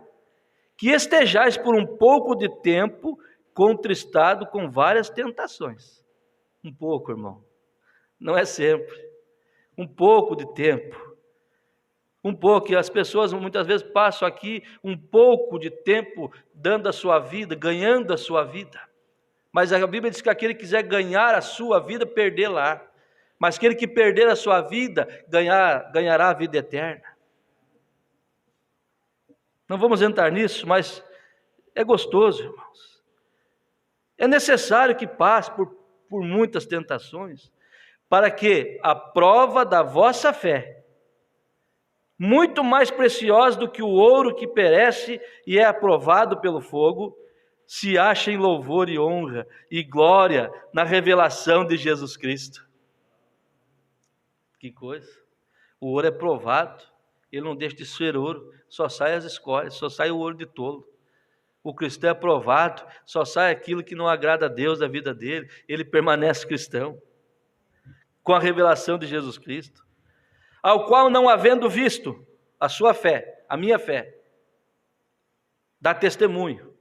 que estejais por um pouco de tempo contristado com várias tentações. Um pouco, irmão, não é sempre. Um pouco de tempo. Um pouco, e as pessoas muitas vezes passam aqui um pouco de tempo dando a sua vida, ganhando a sua vida. Mas a Bíblia diz que aquele que quiser ganhar a sua vida, perder lá. Mas aquele que perder a sua vida, ganhará a vida eterna. Não vamos entrar nisso, mas é gostoso, irmãos. É necessário que passe por muitas tentações, para que a prova da vossa fé, muito mais preciosa do que o ouro que perece e é aprovado pelo fogo, se acha em louvor e honra e glória na revelação de Jesus Cristo. Que coisa! O ouro é provado, ele não deixa de ser ouro, só sai as escórias, só sai o ouro de tolo. O cristão é provado, só sai aquilo que não agrada a Deus da vida dele, ele permanece cristão, com a revelação de Jesus Cristo. Ao qual não havendo visto a sua fé, a minha fé, dá testemunho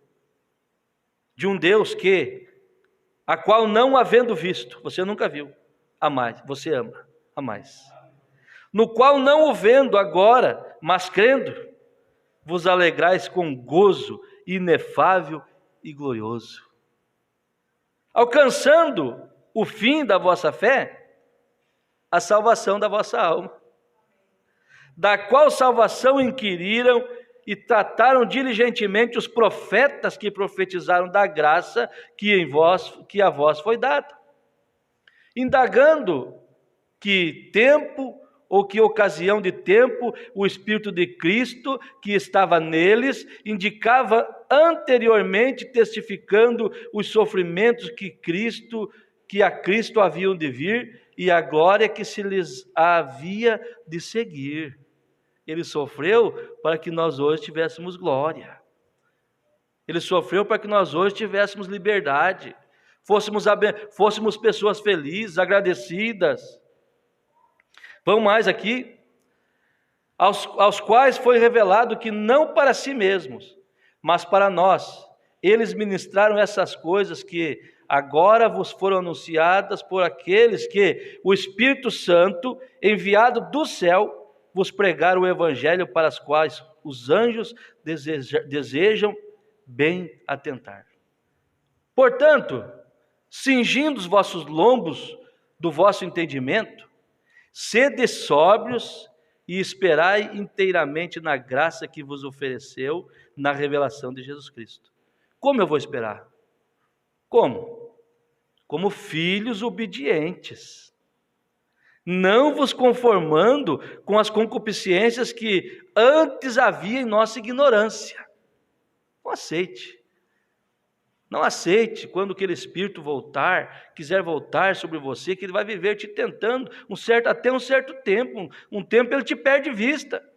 de um Deus a qual não havendo visto, você nunca viu, a mais, você ama, a mais. no qual não o vendo agora, mas crendo, vos alegrais com gozo inefável e glorioso, alcançando o fim da vossa fé, a salvação da vossa alma, da qual salvação inquiriram e trataram diligentemente os profetas que profetizaram da graça que a vós foi dada, indagando que tempo ou que ocasião de tempo o Espírito de Cristo que estava neles indicava anteriormente, testificando os sofrimentos que a Cristo haviam de vir e a glória que se lhes havia de seguir. Ele sofreu para que nós hoje tivéssemos glória. Ele sofreu para que nós hoje tivéssemos liberdade, fôssemos pessoas felizes, agradecidas. Vamos mais aqui. Aos quais foi revelado que não para si mesmos, mas para nós, eles ministraram essas coisas que agora vos foram anunciadas por aqueles que o Espírito Santo, enviado do céu, vos pregaram o Evangelho para as quais os anjos desejam bem atentar. Portanto, cingindo os vossos lombos do vosso entendimento, sede sóbrios e esperai inteiramente na graça que vos ofereceu na revelação de Jesus Cristo. Como eu vou esperar? Como? Como filhos obedientes, não vos conformando com as concupiscências que antes havia em nossa ignorância. Não aceite. Não aceite quando aquele espírito quiser voltar sobre você, que ele vai viver te tentando até um certo tempo. Um tempo ele te perde de vista.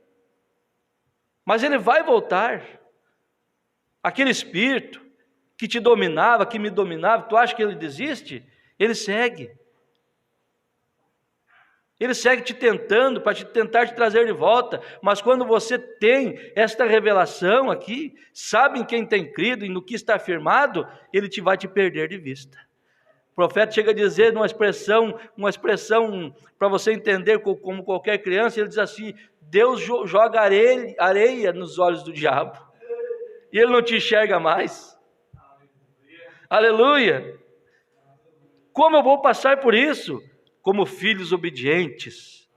Mas ele vai voltar. Aquele espírito que te dominava, que me dominava, tu acha que ele desiste? Ele segue. Ele segue te tentando, para tentar te trazer de volta, mas quando você tem esta revelação aqui, sabe em quem tem crido e no que está afirmado, ele vai te perder de vista. O profeta chega a dizer uma expressão para você entender como qualquer criança, ele diz assim: Deus joga areia nos olhos do diabo, e ele não te enxerga mais. Aleluia! Como eu vou passar por isso? Como filhos obedientes.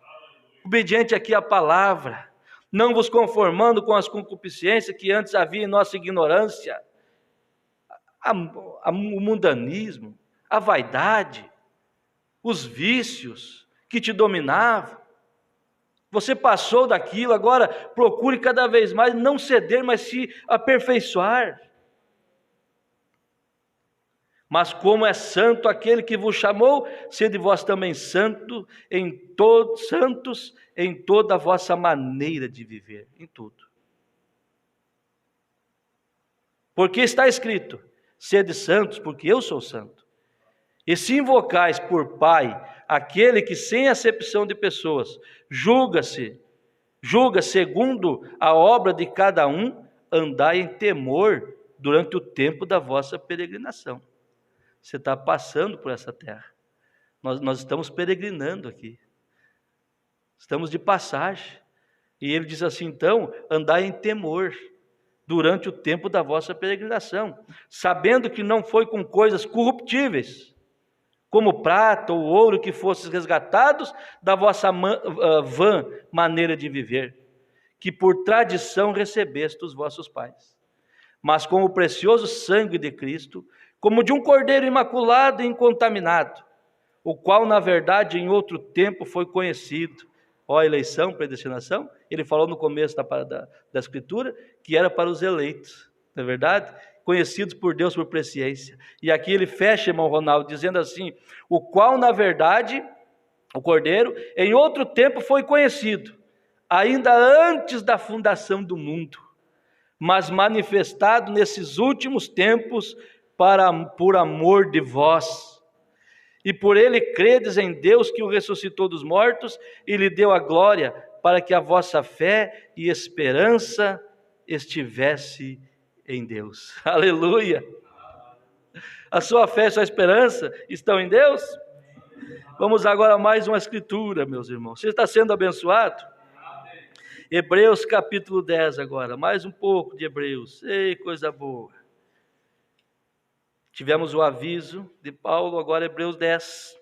Obediente aqui à palavra, não vos conformando com as concupiscências que antes havia em nossa ignorância, o mundanismo, a vaidade, os vícios que te dominavam. Você passou daquilo, agora procure cada vez mais não ceder, mas se aperfeiçoar. Mas como é santo aquele que vos chamou, sede vós também santos em toda a vossa maneira de viver, em tudo. Porque está escrito: sede santos, porque eu sou santo. E se invocais por Pai aquele que sem acepção de pessoas julga segundo a obra de cada um, andai em temor durante o tempo da vossa peregrinação. Você está passando por essa terra. Nós estamos peregrinando aqui. Estamos de passagem. E ele diz assim, então, andai em temor durante o tempo da vossa peregrinação, sabendo que não foi com coisas corruptíveis, como prata ou ouro, que fostes resgatados da vossa vã maneira de viver, que por tradição recebeste dos vossos pais, mas com o precioso sangue de Cristo, como de um cordeiro imaculado e incontaminado, o qual na verdade em outro tempo foi conhecido. Ó, eleição, predestinação, ele falou no começo da escritura que era para os eleitos, não é verdade? Conhecidos por Deus por presciência. E aqui ele fecha, irmão Ronaldo, dizendo assim: o qual na verdade, o cordeiro, em outro tempo foi conhecido, ainda antes da fundação do mundo, mas manifestado nesses últimos tempos por amor de vós. E por ele credes em Deus que o ressuscitou dos mortos e lhe deu a glória, para que a vossa fé e esperança estivesse em Deus. Aleluia! A sua fé e a sua esperança estão em Deus? Vamos agora a mais uma escritura, meus irmãos. Você está sendo abençoado? Hebreus capítulo 10 agora, mais um pouco de Hebreus. Ei, coisa boa. Tivemos o aviso de Paulo, agora Hebreus 10,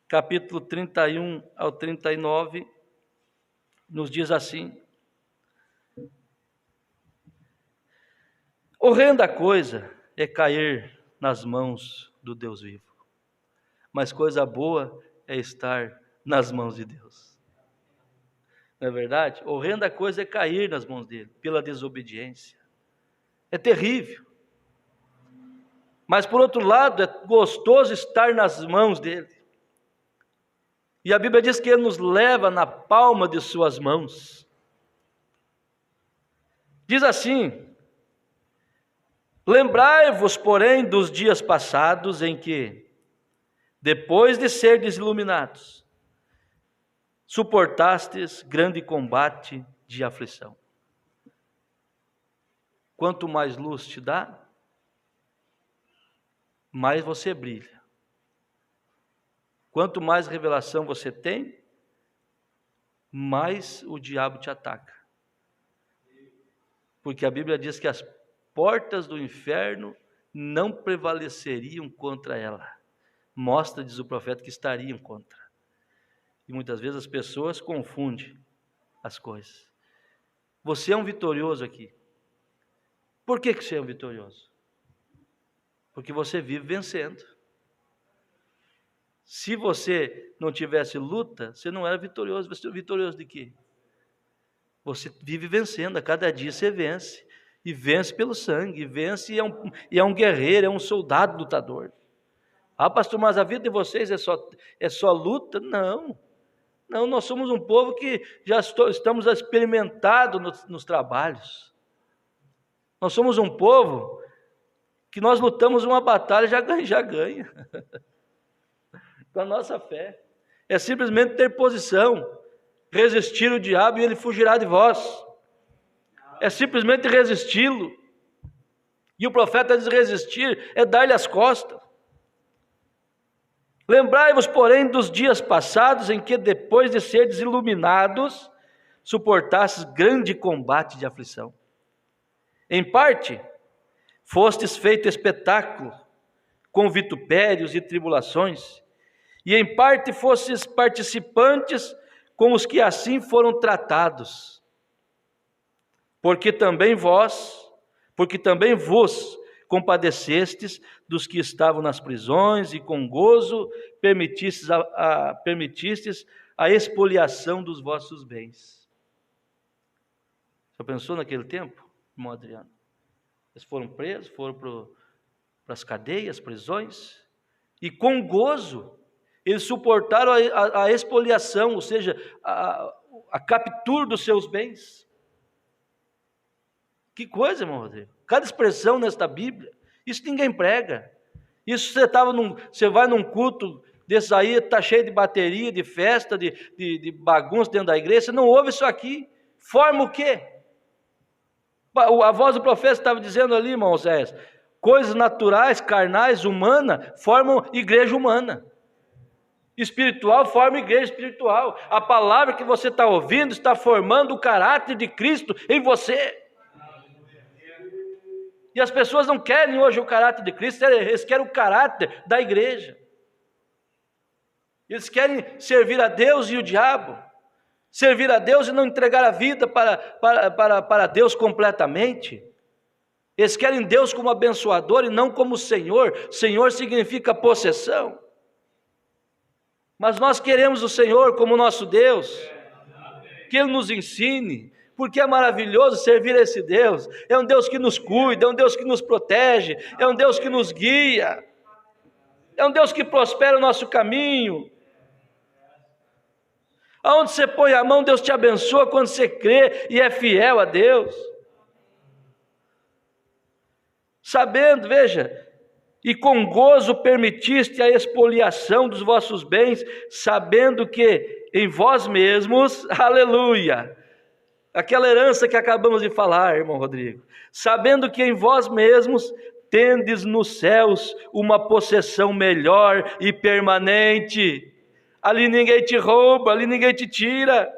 capítulo 31 ao 39, nos diz assim: horrenda coisa é cair nas mãos do Deus vivo, mas coisa boa é estar nas mãos de Deus. Não é verdade? Horrenda coisa é cair nas mãos dele, pela desobediência. É terrível. Mas por outro lado, é gostoso estar nas mãos dele. E a Bíblia diz que ele nos leva na palma de suas mãos. Diz assim: lembrai-vos, porém, dos dias passados em que, depois de serdes iluminados, suportastes grande combate de aflição. Quanto mais luz te dá, mais você brilha. Quanto mais revelação você tem, mais o diabo te ataca. Porque a Bíblia diz que as portas do inferno não prevaleceriam contra ela. Mostra, diz o profeta, que estariam contra. E muitas vezes as pessoas confundem as coisas. Você é um vitorioso aqui. Por que você é um vitorioso? Porque você vive vencendo. Se você não tivesse luta, você não era vitorioso. Você é vitorioso de quê? Você vive vencendo, a cada dia você vence. E vence pelo sangue, e vence e é um guerreiro, é um soldado lutador. Ah, pastor, mas a vida de vocês é só luta? Não. Não, nós somos um povo que já estamos experimentados nos trabalhos. Nós somos um povo que nós lutamos uma batalha e já ganha. Com a nossa fé. É simplesmente ter posição, resistir o diabo e ele fugirá de vós. É simplesmente resisti-lo. E o profeta diz: resistir é dar-lhe as costas. Lembrai-vos, porém, dos dias passados em que, depois de serdes iluminados, suportastes grande combate de aflição. Em parte, fostes feito espetáculo, com vitupérios e tribulações, e em parte fostes participantes com os que assim foram tratados. Porque também vos compadecestes dos que estavam nas prisões e com gozo permitistes a expoliação dos vossos bens. Já pensou naquele tempo, irmão Adriano? Eles foram presos, foram para as cadeias, prisões, e com gozo eles suportaram a expoliação, ou seja, a captura dos seus bens. Que coisa, irmão Rodrigo. Cada expressão nesta Bíblia, isso ninguém prega. Isso você vai num culto desses aí, está cheio de bateria, de festa, de bagunça dentro da igreja, você não ouve isso aqui. Forma o quê? A voz do profeta estava dizendo ali, irmão Zé, coisas naturais, carnais, humanas, formam igreja humana. Espiritual forma igreja espiritual. A palavra que você está ouvindo está formando o caráter de Cristo em você. E as pessoas não querem hoje o caráter de Cristo, eles querem o caráter da igreja. Eles querem servir a Deus e o diabo. Servir a Deus e não entregar a vida para Deus completamente. Eles querem Deus como abençoador e não como Senhor. Senhor significa possessão. Mas nós queremos o Senhor como nosso Deus. Que Ele nos ensine. Porque é maravilhoso servir a esse Deus. É um Deus que nos cuida, é um Deus que nos protege, é um Deus que nos guia. É um Deus que prospera o nosso caminho. Aonde você põe a mão, Deus te abençoa quando você crê e é fiel a Deus. Sabendo, veja, e com gozo permitiste a expoliação dos vossos bens, sabendo que em vós mesmos, aleluia, aquela herança que acabamos de falar, irmão Rodrigo, sabendo que em vós mesmos tendes nos céus uma possessão melhor e permanente. Ali ninguém te rouba, ali ninguém te tira.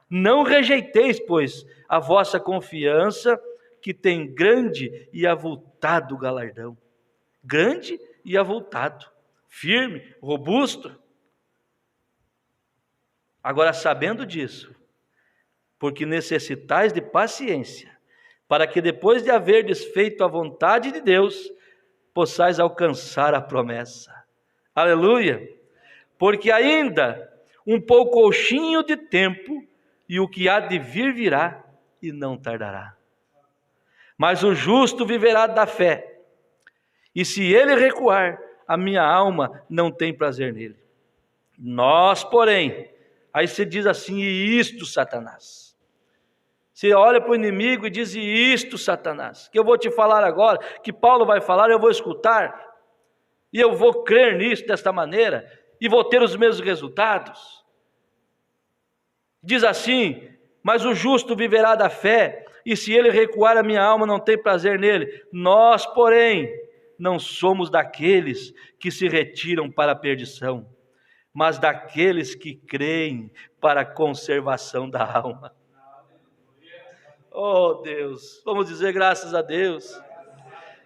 Não rejeiteis, pois, a vossa confiança, que tem grande e avultado galardão. Grande e avultado, firme, robusto. Agora, sabendo disso, porque necessitais de paciência, para que depois de haverdes feito a vontade de Deus, possais alcançar a promessa. Aleluia! Porque ainda um poucochinho de tempo, e o que há de vir virá, e não tardará. Mas o justo viverá da fé, e se ele recuar, a minha alma não tem prazer nele. Nós, porém, aí você diz assim, e isto, Satanás? Você olha para o inimigo e diz, e isto, Satanás? Que eu vou te falar agora, que Paulo vai falar, eu vou escutar, e eu vou crer nisso desta maneira, e vou ter os mesmos resultados. Diz assim, mas o justo viverá da fé, e se ele recuar, a minha alma não tem prazer nele. Nós, porém, não somos daqueles que se retiram para a perdição, mas daqueles que creem para a conservação da alma. Oh Deus, vamos dizer graças a Deus.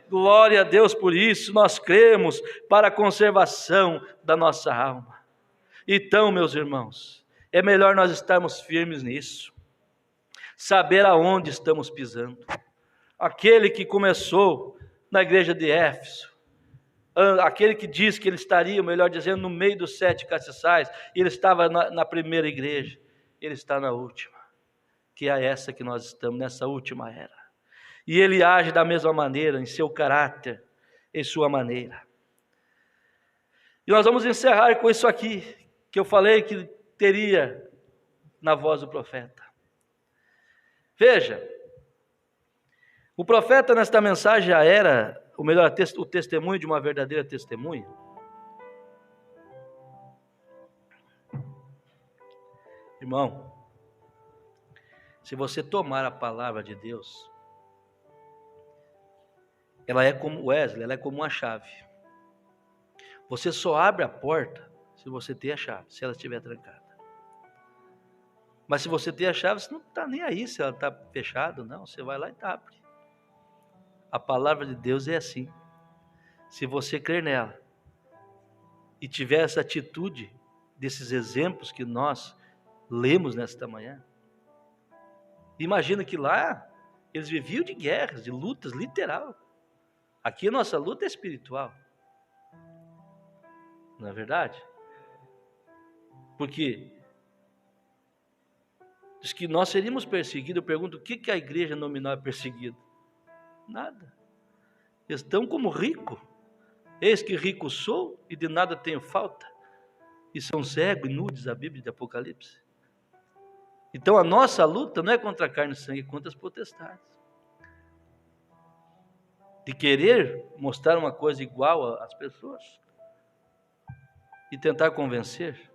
Glória a Deus por isso, nós cremos para a conservação da nossa alma. Então, meus irmãos, é melhor nós estarmos firmes nisso, saber aonde estamos pisando. Aquele que começou na igreja de Éfeso, aquele que diz que ele estaria, melhor dizendo, no meio dos 7 castiçais, ele estava na primeira igreja, ele está na última, que é essa que nós estamos, nessa última era. E ele age da mesma maneira, em seu caráter, em sua maneira. E nós vamos encerrar com isso aqui, que eu falei que teria na voz do profeta. Veja, o profeta nesta mensagem já era, ou melhor, o testemunho de uma verdadeira testemunha. Irmão, se você tomar a palavra de Deus, ela é como Wesley, ela é como uma chave. Você só abre a porta se você tem a chave, se ela estiver trancada. Mas se você tem a chave, você não está nem aí se ela está fechada, não. Você vai lá e abre. A palavra de Deus é assim. Se você crer nela e tiver essa atitude desses exemplos que nós lemos nesta manhã, imagina que lá eles viviam de guerras, de lutas, literal. Aqui a nossa luta é espiritual. Não é verdade? Porque diz que nós seríamos perseguidos. Eu pergunto, o que a igreja nominal é perseguida? Nada. Eles estão como rico. Eis que rico sou e de nada tenho falta. E são cegos e nudes, a Bíblia de Apocalipse. Então a nossa luta não é contra a carne e sangue, é contra as potestades. De querer mostrar uma coisa igual às pessoas e tentar convencer.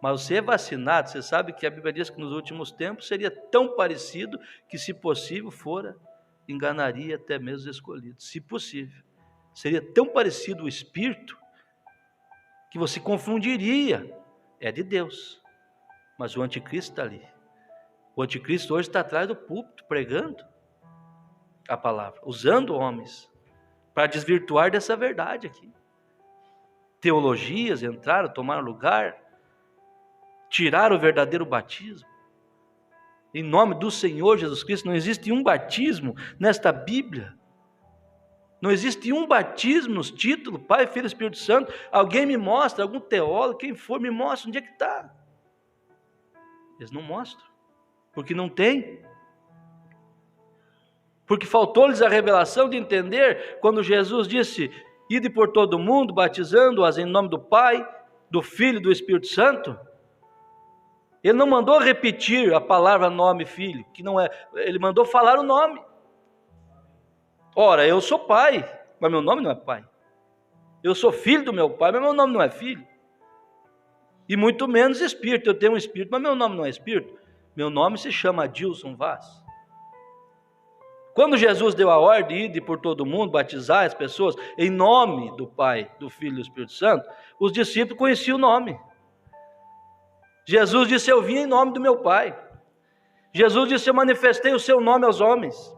Mas você é vacinado, você sabe que a Bíblia diz que nos últimos tempos seria tão parecido que, se possível, enganaria até mesmo os escolhidos. Se possível. Seria tão parecido o Espírito que você confundiria. É de Deus. Mas o anticristo está ali. O anticristo hoje está atrás do púlpito, pregando a palavra, usando homens para desvirtuar dessa verdade aqui. Teologias entraram, tomaram lugar, tiraram o verdadeiro batismo. Em nome do Senhor Jesus Cristo, não existe um batismo nesta Bíblia. Não existe um batismo nos títulos, Pai, Filho e Espírito Santo. Alguém me mostra, algum teólogo, quem for, me mostra onde é que está. Eles não mostram, porque não tem. Porque faltou-lhes a revelação de entender quando Jesus disse, ide por todo mundo, batizando-as em nome do Pai, do Filho e do Espírito Santo. Ele não mandou repetir a palavra nome, filho, que não é, ele mandou falar o nome. Ora, eu sou pai, mas meu nome não é pai. Eu sou filho do meu pai, mas meu nome não é filho. E muito menos espírito. Eu tenho um espírito, mas meu nome não é espírito. Meu nome se chama Adilson Vaz. Quando Jesus deu a ordem de ir por todo mundo, batizar as pessoas em nome do Pai, do Filho e do Espírito Santo, os discípulos conheciam o nome. Jesus disse: eu vim em nome do meu Pai. Jesus disse: eu manifestei o seu nome aos homens.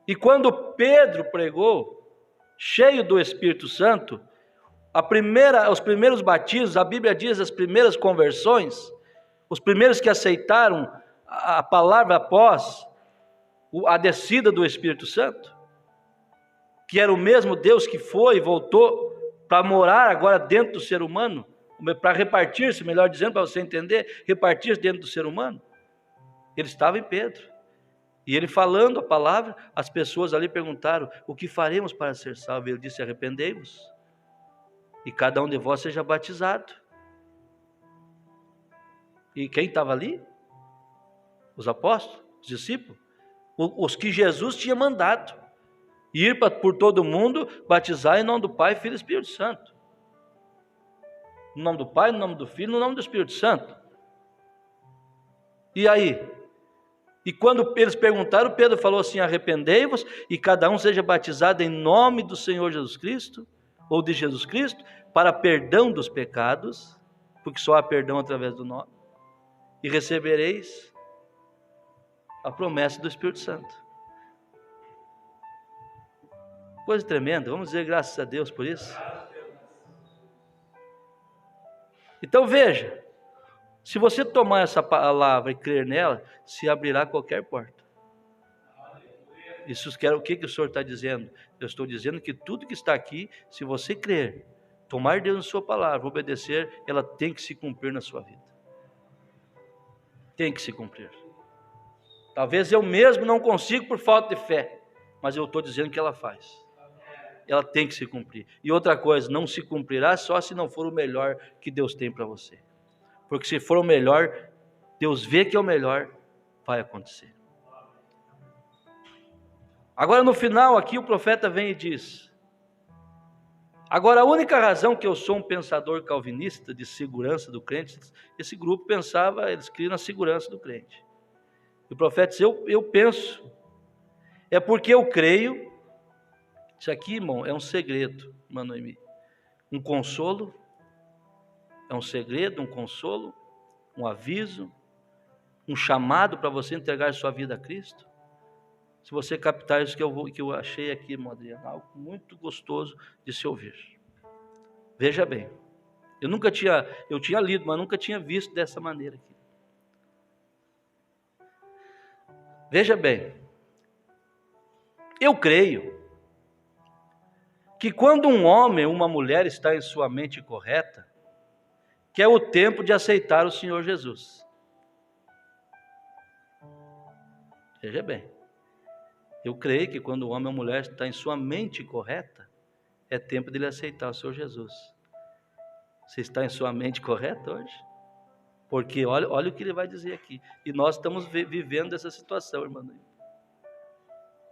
E quando Pedro pregou, cheio do Espírito Santo, os primeiros batismos, a Bíblia diz as primeiras conversões, os primeiros que aceitaram a palavra após a descida do Espírito Santo, que era o mesmo Deus que foi e voltou para morar agora dentro do ser humano, para repartir-se, melhor dizendo, para você entender, repartir-se dentro do ser humano. Ele estava em Pedro, e ele falando a palavra, as pessoas ali perguntaram: o que faremos para ser salvos? Ele disse: arrependei-vos, e cada um de vós seja batizado. E quem estava ali? Os apóstolos, os discípulos, os que Jesus tinha mandado ir por todo mundo, batizar em nome do Pai, Filho e Espírito Santo. No nome do Pai, no nome do Filho, no nome do Espírito Santo. E aí? E quando eles perguntaram, Pedro falou assim: arrependei-vos e cada um seja batizado em nome do Senhor Jesus Cristo, ou de Jesus Cristo, para perdão dos pecados, porque só há perdão através do nome, e recebereis a promessa do Espírito Santo. Coisa tremenda, vamos dizer graças a Deus por isso. Então veja, se você tomar essa palavra e crer nela, se abrirá qualquer porta. Isso o que o Senhor está dizendo? Eu estou dizendo que tudo que está aqui, se você crer, tomar Deus na sua palavra, obedecer, ela tem que se cumprir na sua vida. Tem que se cumprir. Talvez eu mesmo não consiga por falta de fé, mas eu estou dizendo que ela faz. Ela tem que se cumprir. E outra coisa, não se cumprirá só se não for o melhor que Deus tem para você. Porque se for o melhor, Deus vê que é o melhor, vai acontecer. Agora no final aqui o profeta vem e diz: agora a única razão que eu sou um pensador calvinista de segurança do crente, esse grupo pensava, eles criam na segurança do crente. E o profeta diz: eu penso, é porque eu creio. Isso aqui, irmão, é um segredo, Manoemi. Um consolo, é um segredo, um consolo, um aviso, um chamado para você entregar sua vida a Cristo. Se você captar isso que eu achei aqui, irmão Adriano, algo muito gostoso de se ouvir. Veja bem, eu tinha lido, mas nunca tinha visto dessa maneira aqui. Veja bem, eu creio que quando um homem ou uma mulher está em sua mente correta, que é o tempo de aceitar o Senhor Jesus. Veja bem, eu creio que quando o homem ou a mulher está em sua mente correta, é tempo de ele aceitar o Senhor Jesus. Você está em sua mente correta hoje? Porque olha o que ele vai dizer aqui. E nós estamos vivendo essa situação, irmão.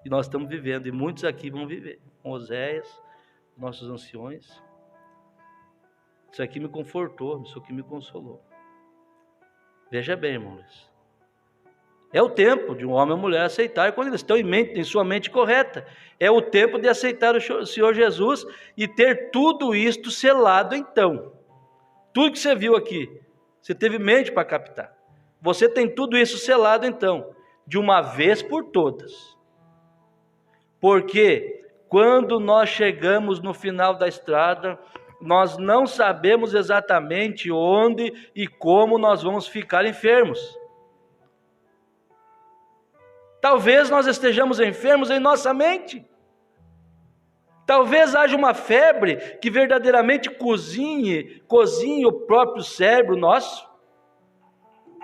E nós estamos vivendo, e muitos aqui vão viver. Com Oséias, nossos anciões. Isso aqui me confortou, isso aqui me consolou. Veja bem, irmãos. É o tempo de um homem ou mulher aceitar quando eles estão em sua mente correta. É o tempo de aceitar o Senhor Jesus e ter tudo isto selado então. Tudo que você viu aqui, você teve mente para captar. Você tem tudo isso selado então, de uma vez por todas. Porque quando nós chegamos no final da estrada, nós não sabemos exatamente onde e como nós vamos ficar enfermos. Talvez nós estejamos enfermos em nossa mente. Talvez haja uma febre que verdadeiramente cozinhe o próprio cérebro nosso.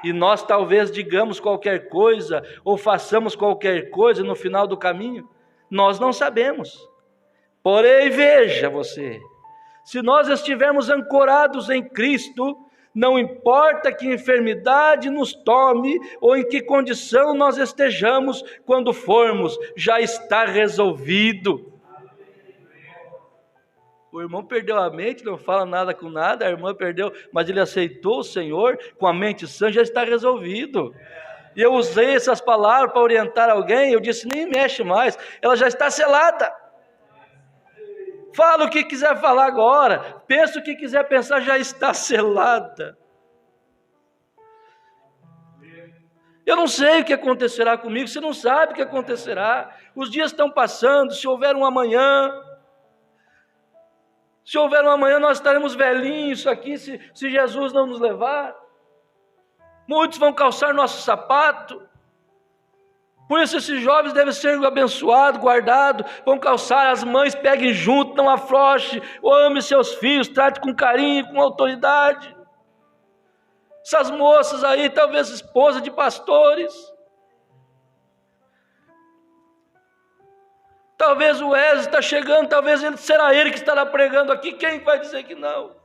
E nós talvez digamos qualquer coisa ou façamos qualquer coisa no final do caminho. Nós não sabemos. Porém, veja você, se nós estivermos ancorados em Cristo, não importa que enfermidade nos tome ou em que condição nós estejamos quando formos, já está resolvido. O irmão perdeu a mente, não fala nada com nada, a irmã perdeu, mas ele aceitou o Senhor com a mente sã, já está resolvido. E eu usei essas palavras para orientar alguém, eu disse, nem mexe mais, ela já está selada. Fala o que quiser falar agora, pensa o que quiser pensar, já está selada. Eu não sei o que acontecerá comigo, você não sabe o que acontecerá. Os dias estão passando, se houver um amanhã, nós estaremos velhinhos aqui, se Jesus não nos levar. Muitos vão calçar nosso sapato. Por isso esses jovens devem ser abençoados, guardados, vão calçar, as mães peguem junto, não afrouxe, ame seus filhos, trate com carinho, com autoridade. Essas moças aí, talvez esposas de pastores, talvez o Wesley está chegando, talvez será ele que estará pregando aqui, quem vai dizer que não?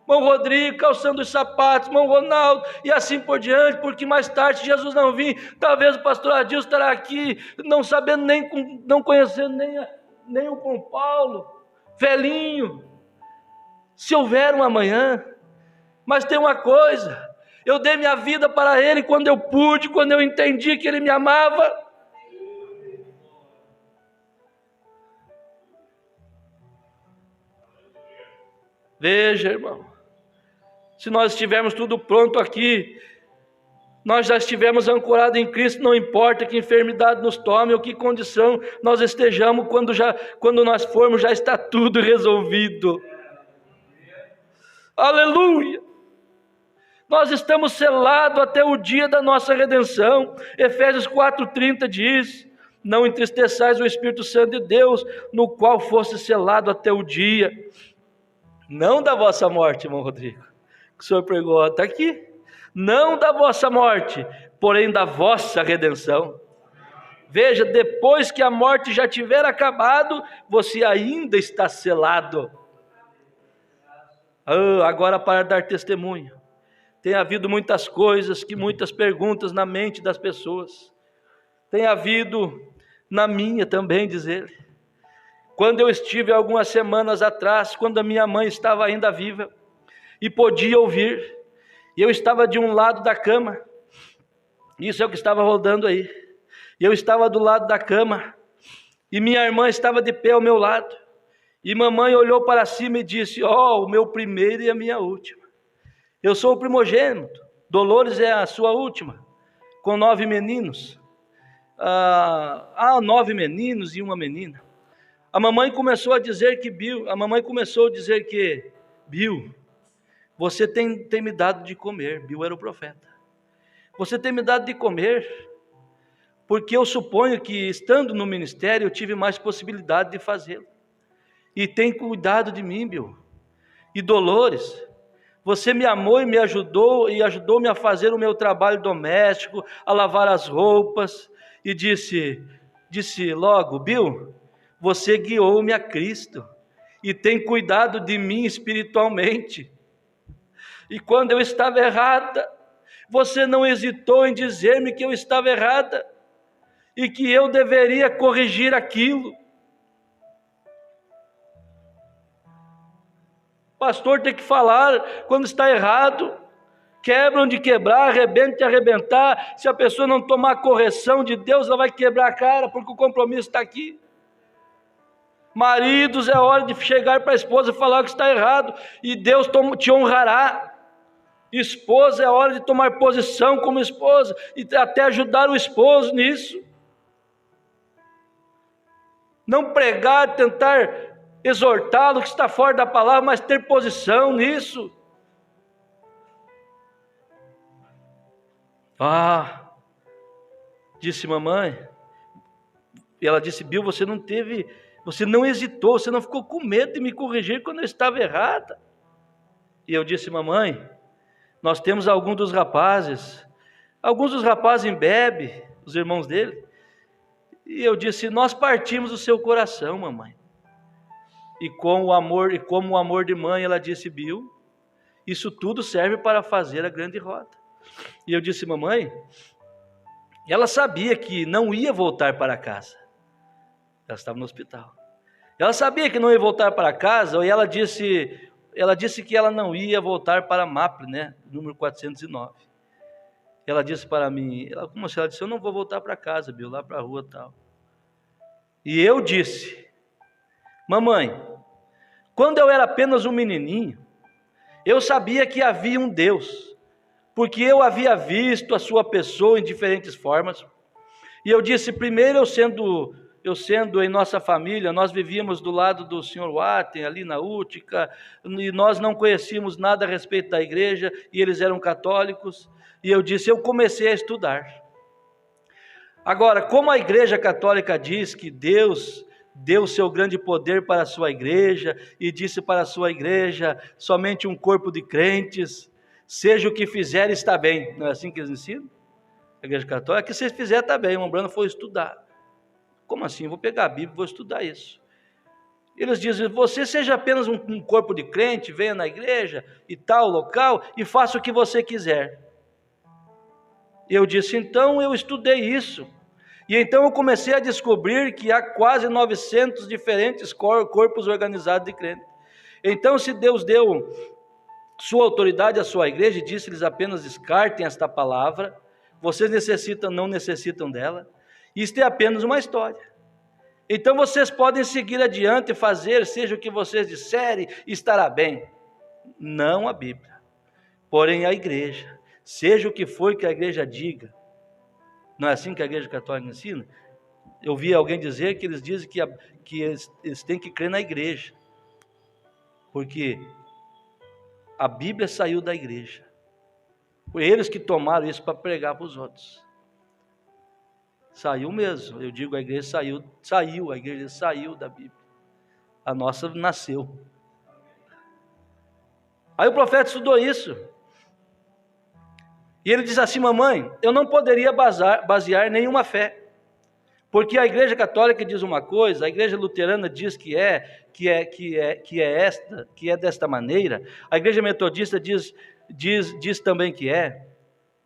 Irmão Rodrigo calçando os sapatos, irmão Ronaldo, e assim por diante, porque mais tarde, se Jesus não vir, talvez o pastor Adilson estará aqui, não sabendo não conhecendo nem o Pão Paulo, velhinho. Se houver um amanhã, mas tem uma coisa, eu dei minha vida para Ele quando eu pude, quando eu entendi que Ele me amava. Veja, irmão, se nós estivermos tudo pronto aqui, nós já estivermos ancorados em Cristo, não importa que enfermidade nos tome ou que condição nós estejamos, quando nós formos, já está tudo resolvido. Aleluia! Nós estamos selados até o dia da nossa redenção. Efésios 4,30 diz, não entristeçais o Espírito Santo de Deus, no qual fosse selado até o dia, não da vossa morte, irmão Rodrigo, que o senhor pregou, está aqui, não da vossa morte, porém da vossa redenção. Veja, depois que a morte já tiver acabado, você ainda está selado. Agora para dar testemunho, tem havido muitas coisas, muitas perguntas na mente das pessoas, tem havido na minha também, diz ele. Quando eu estive algumas semanas atrás, quando a minha mãe estava ainda viva, e podia ouvir, e eu estava de um lado da cama, isso é o que estava rodando aí, e eu estava do lado da cama, e minha irmã estava de pé ao meu lado, e mamãe olhou para cima e disse, o meu primeiro e a minha última, eu sou o primogênito, Dolores é a sua última, com 9 meninos, 9 meninos e uma menina. A mamãe começou a dizer que Bill, você tem me dado de comer. Bill era o profeta. Você tem me dado de comer, porque eu suponho que estando no ministério eu tive mais possibilidade de fazê-lo. E tem cuidado de mim, Bill. E Dolores, você me amou e me ajudou, e ajudou-me a fazer o meu trabalho doméstico, a lavar as roupas, e disse logo, Bill, você guiou-me a Cristo, e tem cuidado de mim espiritualmente. E quando eu estava errada, você não hesitou em dizer-me que eu estava errada, e que eu deveria corrigir aquilo. Pastor tem que falar quando está errado, quebra onde quebrar, arrebenta e arrebentar. Se a pessoa não tomar a correção de Deus, ela vai quebrar a cara, porque o compromisso está aqui. Maridos, é hora de chegar para a esposa e falar que está errado, e Deus te honrará. Esposa, é hora de tomar posição como esposa, e até ajudar o esposo nisso. Não pregar, tentar exortá-lo que está fora da palavra, mas ter posição nisso. Disse mamãe, e ela disse, Bill, você não hesitou, você não ficou com medo de me corrigir quando eu estava errada. E eu disse, mamãe, nós temos alguns dos rapazes embebem, os irmãos dele, e eu disse, nós partimos o seu coração, mamãe. E como o amor de mãe, ela disse, Bill, isso tudo serve para fazer a grande roda. E eu disse, mamãe, ela sabia que não ia voltar para casa. Ela estava no hospital. Ela sabia que não ia voltar para casa, e ela disse que ela não ia voltar para Maple, né? Número 409. Ela disse para mim, como se ela disse, eu não vou voltar para casa, Bill, lá para a rua e tal. E eu disse, mamãe, quando eu era apenas um menininho, eu sabia que havia um Deus, porque eu havia visto a sua pessoa em diferentes formas. E eu disse, primeiro eu sendo em nossa família, nós vivíamos do lado do Sr. Watten, ali na Útica, e nós não conhecíamos nada a respeito da igreja, e eles eram católicos, e eu disse, eu comecei a estudar. Agora, como a igreja católica diz que Deus deu o seu grande poder para a sua igreja, e disse para a sua igreja, somente um corpo de crentes, seja o que fizer está bem, não é assim que eles ensinam? A igreja católica, que se fizer está bem, o Umbrando foi estudar. Como assim? Eu vou pegar a Bíblia e vou estudar isso. Eles dizem, você seja apenas um corpo de crente, venha na igreja e tal local e faça o que você quiser. Eu disse, então eu estudei isso. E então eu comecei a descobrir que há quase 900 diferentes corpos organizados de crentes. Então, se Deus deu sua autoridade à sua igreja e disse-lhes apenas descartem esta palavra, vocês não necessitam dela, isto é apenas uma história. Então vocês podem seguir adiante e fazer, seja o que vocês disserem, estará bem. Não a Bíblia, porém a igreja, seja o que for que a igreja diga. Não é assim que a igreja católica ensina? Eu vi alguém dizer que eles dizem que eles têm que crer na igreja, porque a Bíblia saiu da igreja. Foi eles que tomaram isso para pregar para os outros. Saiu mesmo, eu digo, a igreja saiu da Bíblia. A nossa nasceu. Aí o profeta estudou isso. E ele diz assim, mamãe, eu não poderia basear nenhuma fé. Porque a igreja católica diz uma coisa, a igreja luterana diz que é desta maneira, a igreja metodista diz também que é.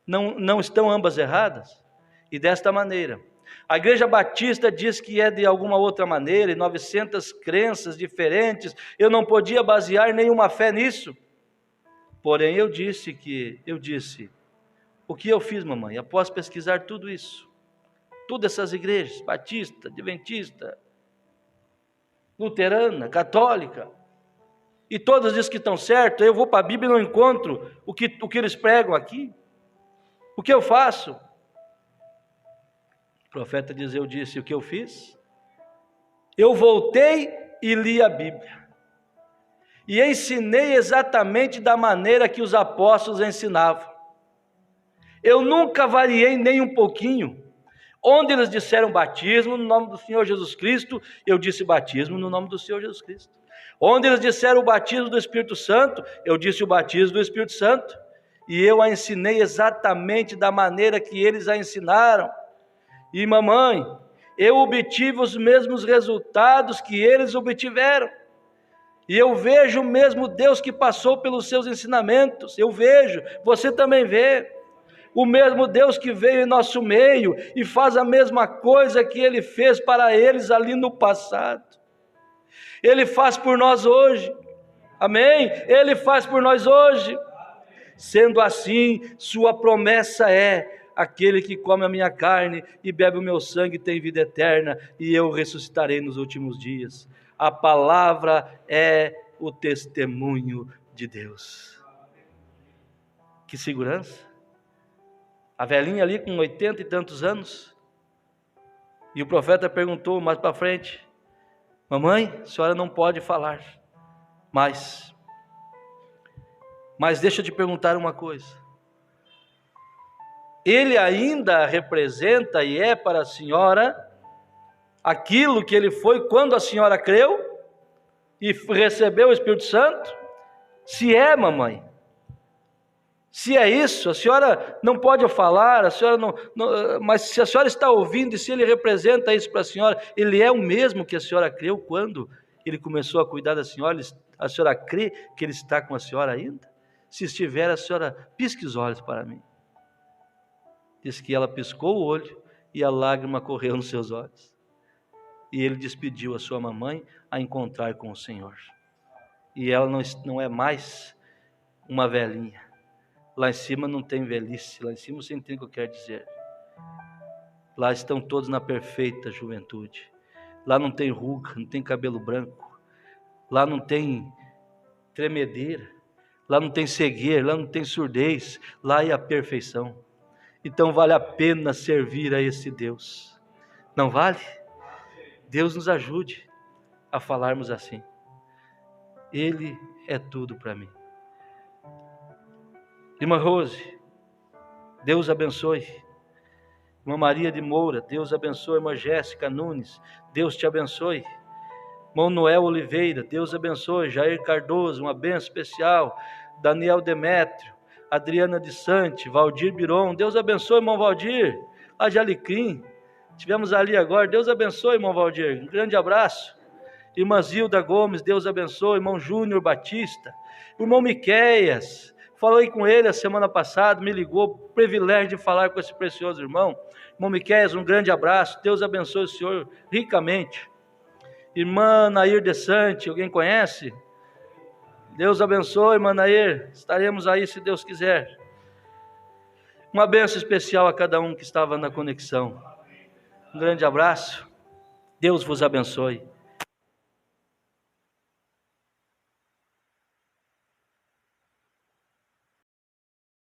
Não estão ambas erradas? E desta maneira. A igreja batista diz que é de alguma outra maneira, e 900 crenças diferentes, eu não podia basear nenhuma fé nisso. Porém eu disse, o que eu fiz, mamãe? Após pesquisar tudo isso, todas essas igrejas, batista, adventista, luterana, católica, e todas dizem que estão certas, eu vou para a Bíblia e não encontro o que eles pregam aqui. O que eu faço? O profeta diz, eu disse, o que eu fiz? Eu voltei e li a Bíblia. E ensinei exatamente da maneira que os apóstolos ensinavam. Eu nunca variei nem um pouquinho. Onde eles disseram batismo no nome do Senhor Jesus Cristo, eu disse batismo no nome do Senhor Jesus Cristo. Onde eles disseram o batismo do Espírito Santo, eu disse o batismo do Espírito Santo. E eu a ensinei exatamente da maneira que eles a ensinaram. E mamãe, eu obtive os mesmos resultados que eles obtiveram. E eu vejo o mesmo Deus que passou pelos seus ensinamentos. Eu vejo, você também vê. O mesmo Deus que veio em nosso meio e faz a mesma coisa que Ele fez para eles ali no passado. Ele faz por nós hoje. Amém? Ele faz por nós hoje. Sendo assim, sua promessa é: aquele que come a minha carne e bebe o meu sangue tem vida eterna, e eu ressuscitarei nos últimos dias. A palavra é o testemunho de Deus. Que segurança! A velhinha ali com 80 e tantos anos, e o profeta perguntou mais para frente: mamãe, a senhora não pode falar mais, mas deixa eu te perguntar uma coisa. Ele ainda representa e é para a senhora aquilo que ele foi quando a senhora creu e recebeu o Espírito Santo? Se é, mamãe, se é isso, a senhora não pode falar, a senhora não, mas se a senhora está ouvindo e se ele representa isso para a senhora, ele é o mesmo que a senhora creu quando ele começou a cuidar da senhora, a senhora crê que ele está com a senhora ainda? Se estiver, a senhora pisque os olhos para mim. Diz que ela piscou o olho e a lágrima correu nos seus olhos. E ele despediu a sua mamãe a encontrar com o Senhor. E ela não é mais uma velhinha. Lá em cima não tem velhice, lá em cima você entende o que eu quero dizer. Lá estão todos na perfeita juventude. Lá não tem ruga, não tem cabelo branco. Lá não tem tremedeira. Lá não tem cegueira, lá não tem surdez. Lá é a perfeição. Então vale a pena servir a esse Deus. Não vale? Deus nos ajude a falarmos assim. Ele é tudo para mim. Irmã Rose, Deus abençoe. Irmã Maria de Moura, Deus abençoe. Irmã Jéssica Nunes, Deus te abençoe. Irmão Noel Oliveira, Deus abençoe. Jair Cardoso, uma bênção especial. Daniel Demétrio, Adriana de Sante, Valdir Biron, Deus abençoe, irmão Valdir. Lá de Alecrim, tivemos ali agora, Deus abençoe, irmão Valdir. Um grande abraço. Irmã Zilda Gomes, Deus abençoe. Irmão Júnior Batista, irmão Miqueias, falei com ele a semana passada, me ligou, privilégio de falar com esse precioso irmão. Irmão Miqueias, um grande abraço, Deus abençoe o senhor ricamente. Irmã Nair de Sante, alguém conhece? Deus abençoe, irmã Nair, estaremos aí se Deus quiser. Uma bênção especial a cada um que estava na conexão. Um grande abraço, Deus vos abençoe.